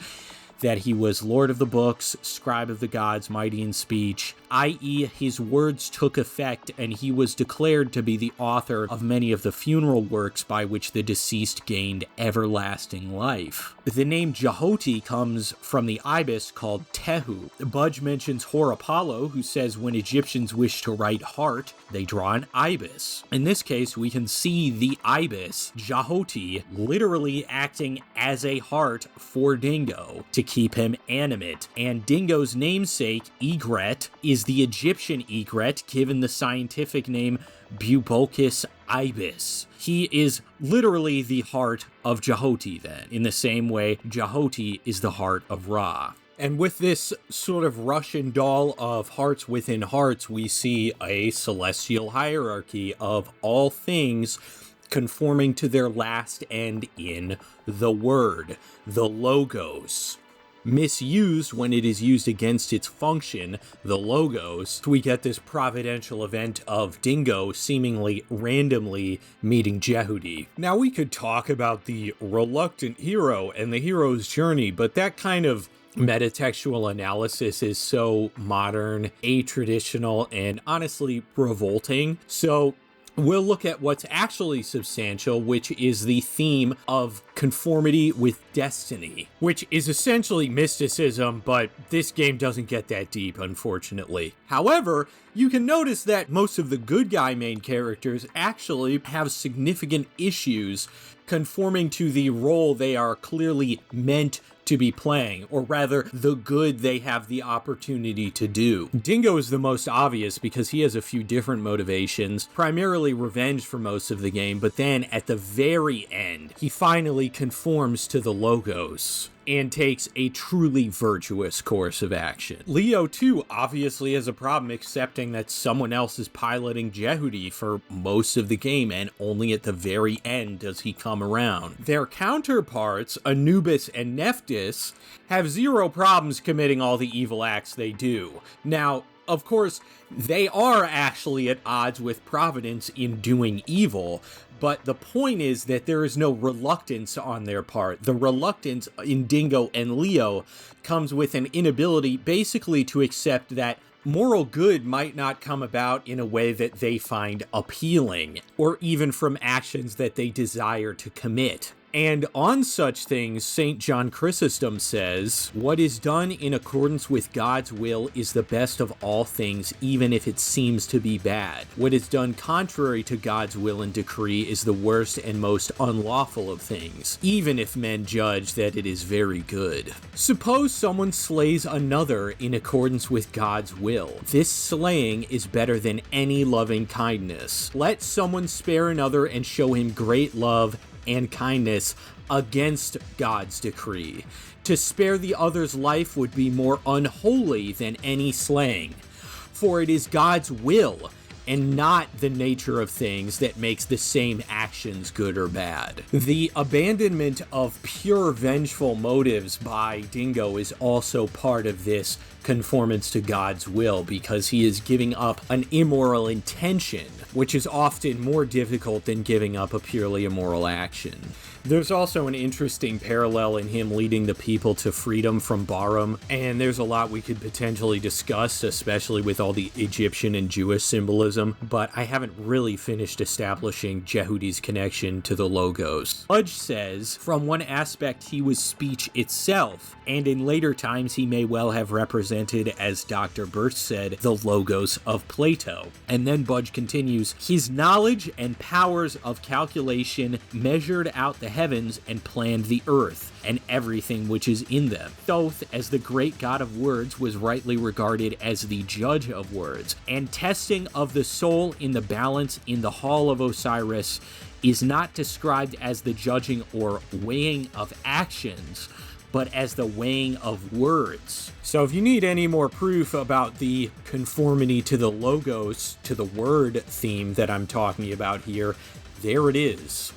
that he was Lord of the Books, Scribe of the Gods, mighty in speech, i.e. his words took effect and he was declared to be the author of many of the funeral works by which the deceased gained everlasting life. The name Jahoti comes from the ibis called Tehu. Budge mentions Hor Apollo, who says when Egyptians wish to write heart, they draw an ibis. In this case, we can see the ibis, Jahoti, literally acting as a heart for Dingo to keep him animate. And Dingo's namesake, Egret, is the Egyptian egret, given the scientific name Bubocus ibis. He is literally the heart of Jahoti then, in the same way Jahoti is the heart of Ra. And with this sort of Russian doll of hearts within hearts, we see a celestial hierarchy of all things conforming to their last end in the word, the logos. Misused when it is used against its function, the logos, we get this providential event of Dingo seemingly randomly meeting Jehudi. Now we could talk about the reluctant hero and the hero's journey, but that kind of metatextual analysis is so modern, atraditional, and honestly revolting. So we'll look at what's actually substantial, which is the theme of conformity with destiny, which is essentially mysticism, but this game doesn't get that deep, unfortunately. However, you can notice that most of the good guy main characters actually have significant issues conforming to the role they are clearly meant to be playing, or rather, the good they have the opportunity to do. Dingo is the most obvious because he has a few different motivations, primarily revenge for most of the game, but then at the very end, he finally conforms to the Logos and takes a truly virtuous course of action. Leo, too, obviously has a problem accepting that someone else is piloting Jehudi for most of the game, and only at the very end does he come around. Their counterparts, Anubis and Nephthys, have zero problems committing all the evil acts they do. Now, of course, they are actually at odds with Providence in doing evil, but the point is that there is no reluctance on their part. The reluctance in Dingo and Leo comes with an inability basically to accept that moral good might not come about in a way that they find appealing, or even from actions that they desire to commit. And on such things, St. John Chrysostom says, "What is done in accordance with God's will is the best of all things, even if it seems to be bad. What is done contrary to God's will and decree is the worst and most unlawful of things, even if men judge that it is very good." Suppose someone slays another in accordance with God's will. This slaying is better than any loving kindness. Let someone spare another and show him great love and kindness against God's decree. To spare the other's life would be more unholy than any slaying, for it is God's will and not the nature of things that makes the same actions good or bad. The abandonment of pure vengeful motives by Dingo is also part of this conformance to God's will, because he is giving up an immoral intention, which is often more difficult than giving up a purely immoral action. There's also an interesting parallel in him leading the people to freedom from Bahram, and there's a lot we could potentially discuss, especially with all the Egyptian and Jewish symbolism, but I haven't really finished establishing Jehudi's connection to the Logos. Budge says, from one aspect he was speech itself, and in later times he may well have represented, as Dr. Birch said, the Logos of Plato. And then Budge continues, his knowledge and powers of calculation measured out the heavens and planned the earth, and everything which is in them. Thoth, as the great god of words, was rightly regarded as the judge of words, and testing of the soul in the balance in the hall of Osiris is not described as the judging or weighing of actions, but as the weighing of words. So if you need any more proof about the conformity to the Logos, to the word theme that I'm talking about here, there it is.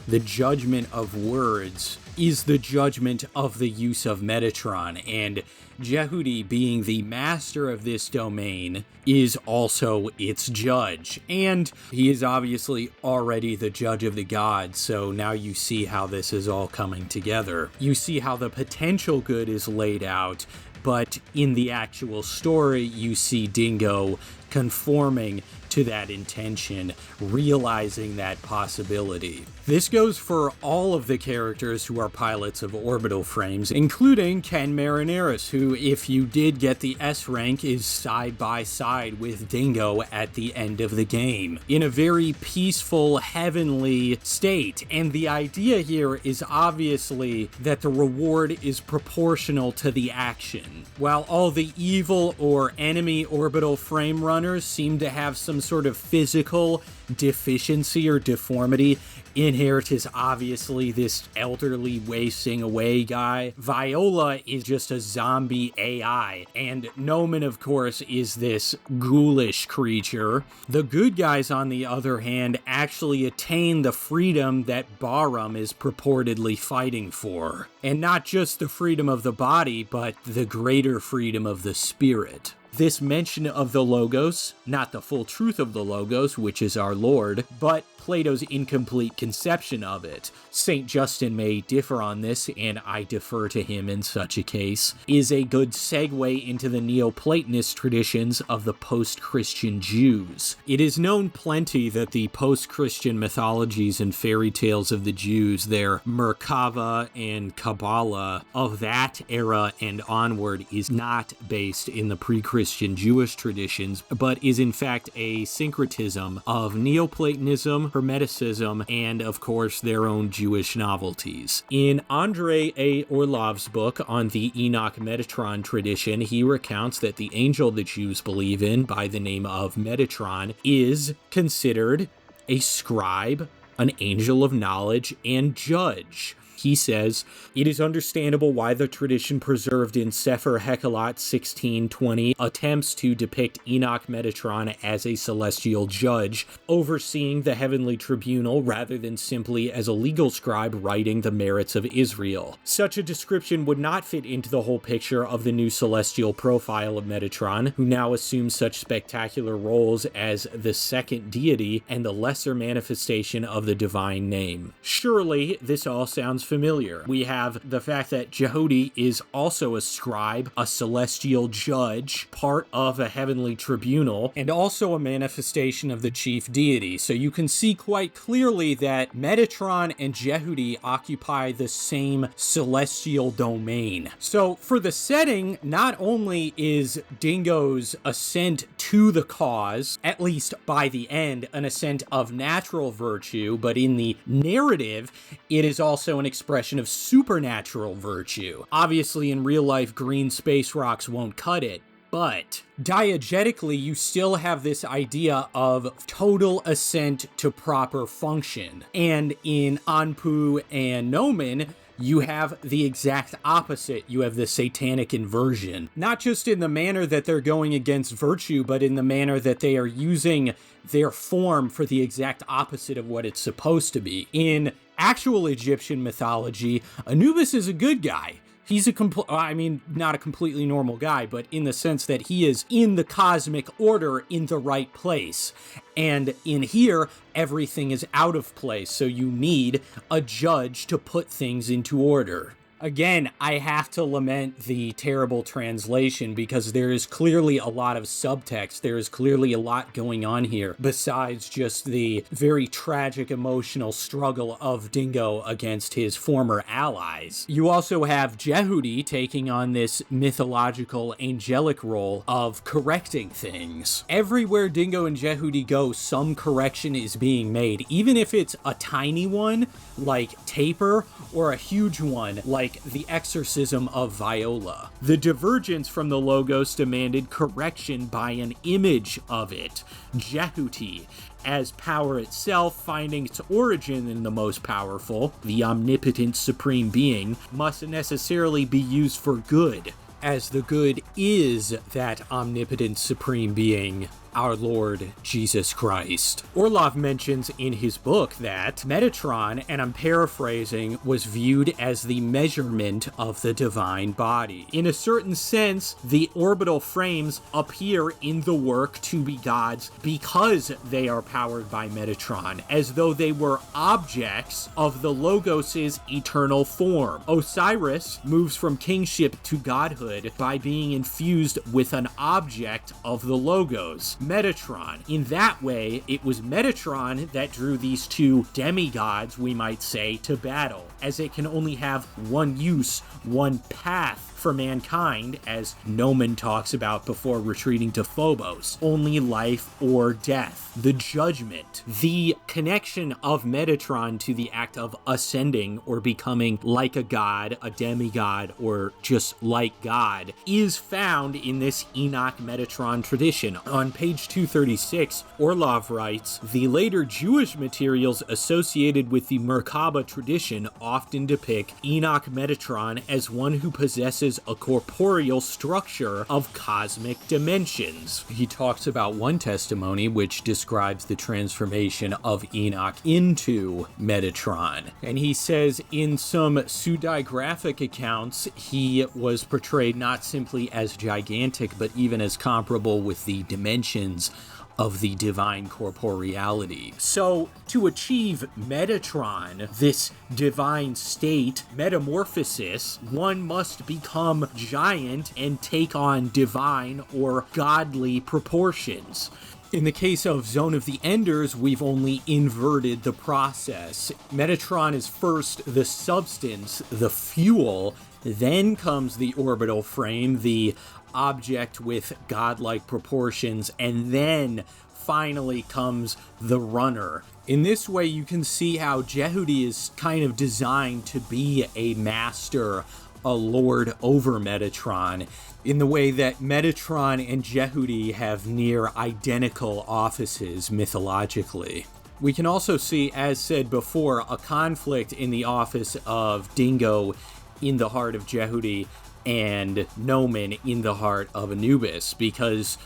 The judgment of words is the judgment of the use of Metatron, and Jehudi, being the master of this domain, is also its judge. And he is obviously already the judge of the gods, so now you see how this is all coming together. You see how the potential good is laid out, but in the actual story, you see Dingo conforming to that intention, realizing that possibility. This goes for all of the characters who are pilots of orbital frames, including Ken Marineris, who, if you did get the S rank, is side by side with Dingo at the end of the game, in a very peaceful, heavenly state. And the idea here is obviously that the reward is proportional to the action. While all the evil or enemy orbital frame runners seem to have some sort of physical deficiency or deformity, Inherit is obviously this elderly wasting away guy. Viola is just a zombie AI. And Nomen, of course, is this ghoulish creature. The good guys, on the other hand, actually attain the freedom that Bahram is purportedly fighting for. And not just the freedom of the body, but the greater freedom of the spirit. this mention of the Logos, not the full truth of the Logos, which is our Lord, but Plato's incomplete conception of it. St. Justin may differ on this, and I defer to him in such a case, is a good segue into the Neoplatonist traditions of the post-Christian Jews. It is known plenty that the post-Christian mythologies and fairy tales of the Jews, their Merkava and Kabbalah of that era and onward, is not based in the pre-Christian Jewish traditions, but is in fact a syncretism of Neoplatonism, Hermeticism, and of course their own Jewish novelties. In Andrei A. Orlov's book on the Enoch Metatron tradition, he recounts that the angel the Jews believe in by the name of Metatron is considered a scribe, an angel of knowledge, and judge. He says, it is understandable why the tradition preserved in Sefer Hekalot 1620 attempts to depict Enoch Metatron as a celestial judge, overseeing the heavenly tribunal rather than simply as a legal scribe writing the merits of Israel. Such a description would not fit into the whole picture of the new celestial profile of Metatron, who now assumes such spectacular roles as the second deity and the lesser manifestation of the divine name. Surely, this all sounds familiar. We have the fact that Jehudi is also a scribe, a celestial judge, part of a heavenly tribunal, and also a manifestation of the chief deity. So you can see quite clearly that Metatron and Jehudi occupy the same celestial domain. So for the setting, not only is Dingo's ascent to the cause, at least by the end, an ascent of natural virtue, but in the narrative, it is also an expression of supernatural virtue. Obviously, in real life, green space rocks won't cut it, but diegetically, you still have this idea of total ascent to proper function. And in Anpu and Nomen, you have the exact opposite. You have the satanic inversion. Not just in the manner that they're going against virtue, but in the manner that they are using their form for the exact opposite of what it's supposed to be. In actual Egyptian mythology, Anubis is a good guy. He's not a completely normal guy, but in the sense that he is in the cosmic order in the right place. And in here, everything is out of place, so you need a judge to put things into order. Again, I have to lament the terrible translation because there is clearly a lot of subtext. There is clearly a lot going on here besides just the very tragic emotional struggle of Dingo against his former allies. You also have Jehudi taking on this mythological angelic role of correcting things. Everywhere Dingo and Jehudi go, some correction is being made, even if it's a tiny one like Taper or a huge one like the exorcism of Viola. The divergence from the Logos demanded correction by an image of it, Jehuti, as power itself, finding its origin in the most powerful, the omnipotent supreme being, must necessarily be used for good, as the good is that omnipotent supreme being, our Lord Jesus Christ. Orlov mentions in his book that Metatron, and I'm paraphrasing, was viewed as the measurement of the divine body. In a certain sense, the orbital frames appear in the work to be gods because they are powered by Metatron, as though they were objects of the Logos' eternal form. Osiris moves from kingship to godhood by being infused with an object of the Logos, Metatron. In that way, it was Metatron that drew these two demigods, we might say, to battle, as it can only have one use, one path for mankind, as Nomen talks about before retreating to Phobos. Only life or death. The judgment. The connection of Metatron to the act of ascending or becoming like a god, a demigod, or just like God is found in this Enoch Metatron tradition. On page 236, Orlov writes, the later Jewish materials associated with the Merkaba tradition often depict Enoch Metatron as one who possesses a corporeal structure of cosmic dimensions. He talks about one testimony which describes the transformation of Enoch into Metatron. And he says in some pseudigraphic accounts, he was portrayed not simply as gigantic, but even as comparable with the dimensions of the divine corporeality. So, to achieve Metatron, this divine state, metamorphosis, one must become giant and take on divine or godly proportions. In the case of Zone of the Enders, we've only inverted the process. Metatron is first the substance, the fuel, then comes the orbital frame, the object with godlike proportions, and then finally comes the runner. In this way, you can see how Jehudi is kind of designed to be a master, a lord over Metatron, in the way that Metatron and Jehudi have near identical offices mythologically. We can also see, as said before, a conflict in the office of Dingo in the heart of Jehudi and Nomen in the heart of Anubis, because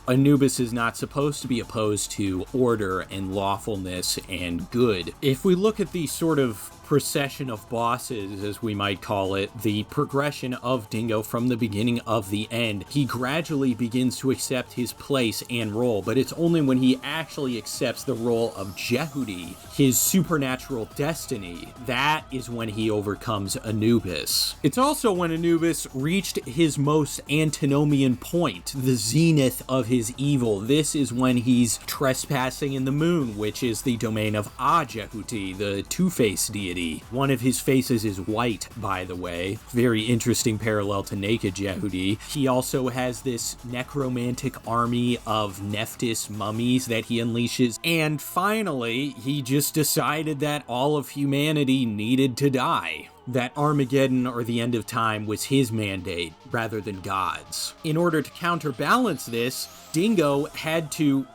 Anubis is not supposed to be opposed to order and lawfulness and good. If we look at the sort of procession of bosses, as we might call it, the progression of Dingo from the beginning of the end, he gradually begins to accept his place and role, but it's only when he actually accepts the role of Jehudi, his supernatural destiny, that is when he overcomes Anubis. It's also when Anubis reached his most antinomian point, the zenith of his evil. This is when he's trespassing in the moon, which is the domain of Jehuti, the two-faced deity. One of his faces is white, by the way. Very interesting parallel to naked Jehudi. He also has this necromantic army of Nephthys mummies that he unleashes. And finally, he just decided that all of humanity needed to die. That Armageddon, or the end of time, was his mandate rather than God's. In order to counterbalance this, Dingo had to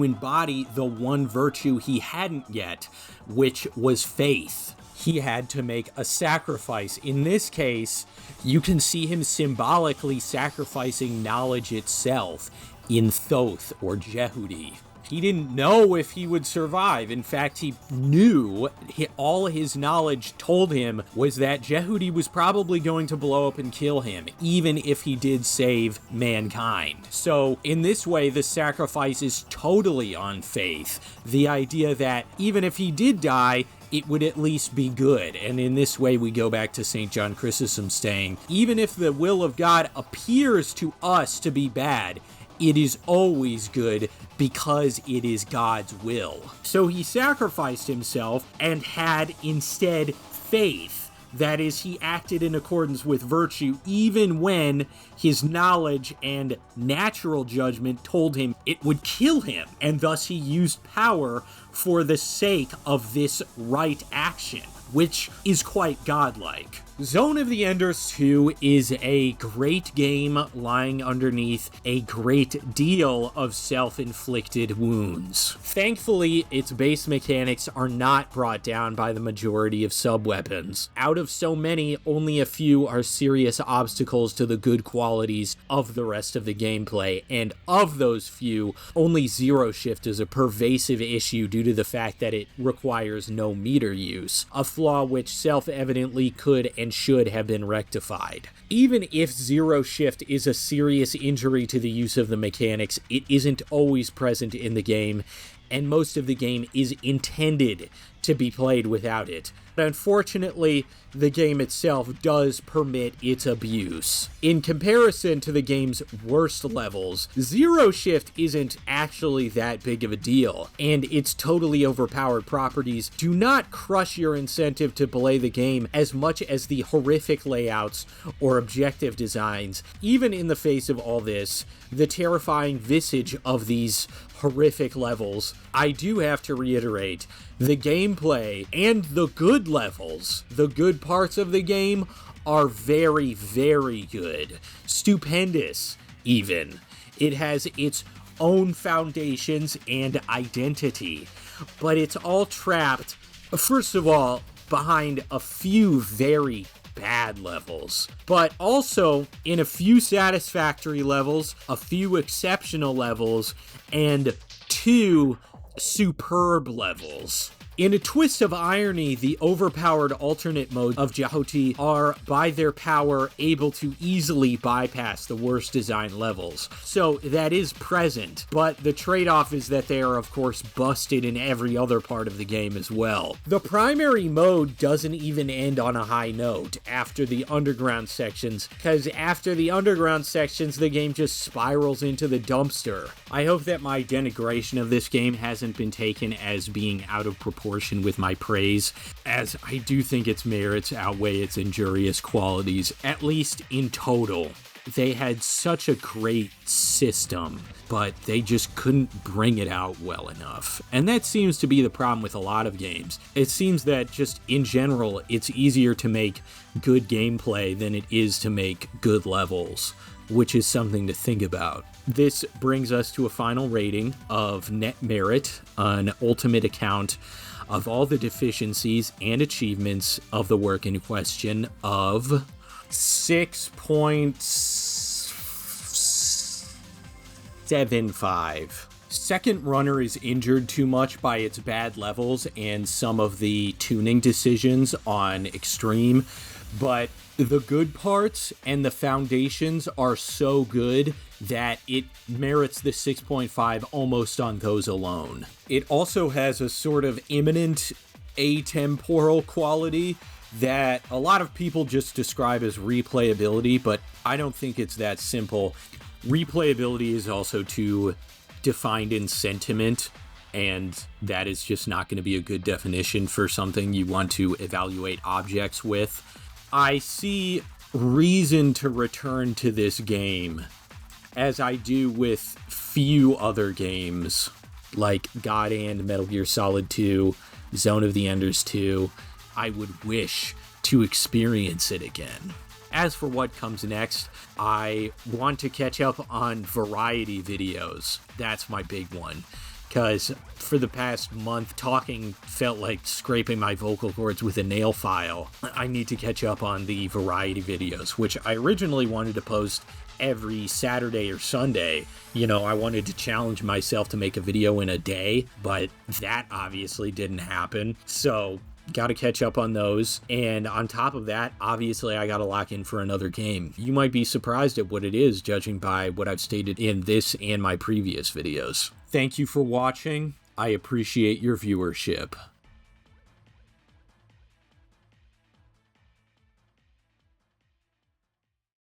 embody the one virtue he hadn't yet, which was faith. He had to make a sacrifice. In this case, you can see him symbolically sacrificing knowledge itself in Thoth, or Jehudi. He didn't know if he would survive. In fact, he knew, all his knowledge told him was that Jehudi was probably going to blow up and kill him, even if he did save mankind. So in this way, the sacrifice is totally on faith. The idea that even if he did die, it would at least be good. And in this way, we go back to St. John Chrysostom saying, even if the will of God appears to us to be bad, it is always good because it is God's will. So he sacrificed himself and had instead faith. That is, he acted in accordance with virtue even when his knowledge and natural judgment told him it would kill him, and thus he used power for the sake of this right action, which is quite godlike. Zone of the Enders 2 is a great game lying underneath a great deal of self-inflicted wounds. Thankfully, its base mechanics are not brought down by the majority of sub-weapons. Out of so many, only a few are serious obstacles to the good qualities of the rest of the gameplay, and of those few, only Zero Shift is a pervasive issue due to the fact that it requires no meter use, a flaw which self-evidently could and should have been rectified. Even if Zero Shift is a serious injury to the use of the mechanics, it isn't always present in the game, and most of the game is intended to be played without it. But unfortunately, the game itself does permit its abuse. In comparison to the game's worst levels, Zero Shift isn't actually that big of a deal, and its totally overpowered properties do not crush your incentive to play the game as much as the horrific layouts or objective designs. Even in the face of all this, the terrifying visage of these horrific levels, I do have to reiterate, the gameplay and the good levels, the good parts of the game, are very, very good. Stupendous, even. It has its own foundations and identity, but it's all trapped. First of all, behind a few very bad levels, but also in a few satisfactory levels, a few exceptional levels, and 2 superb levels. In a twist of irony, the overpowered alternate modes of Jehuti are, by their power, able to easily bypass the worst design levels. So that is present, but the trade-off is that they are, of course, busted in every other part of the game as well. The primary mode doesn't even end on a high note after the underground sections, because after the underground sections, the game just spirals into the dumpster. I hope that my denigration of this game hasn't been taken as being out of proportion with my praise, as I do think its merits outweigh its injurious qualities, at least in total. They had such a great system, but they just couldn't bring it out well enough. And that seems to be the problem with a lot of games. It seems that just in general, it's easier to make good gameplay than it is to make good levels, which is something to think about. This brings us to a final rating of net merit, an ultimate account of all the deficiencies and achievements of the work in question, of 6.75. Second Runner is injured too much by its bad levels and some of the tuning decisions on Extreme, but the good parts and the foundations are so good that it merits the 6.5 almost on those alone. It also has a sort of imminent atemporal quality that a lot of people just describe as replayability, but I don't think it's that simple. Replayability is also too defined in sentiment, and that is just not going to be a good definition for something you want to evaluate objects with. I see reason to return to this game, as I do with few other games, like God and Metal Gear Solid 2, Zone of the Enders 2. I would wish to experience it again. As for what comes next, I want to catch up on variety videos. That's my big one. Because for the past month, talking felt like scraping my vocal cords with a nail file. I need to catch up on the variety videos, which I originally wanted to post every Saturday or Sunday. You know, I wanted to challenge myself to make a video in a day, but that obviously didn't happen. So, gotta catch up on those. And on top of that, obviously I gotta lock in for another game. You might be surprised at what it is, judging by what I've stated in this and my previous videos. Thank you for watching. I appreciate your viewership.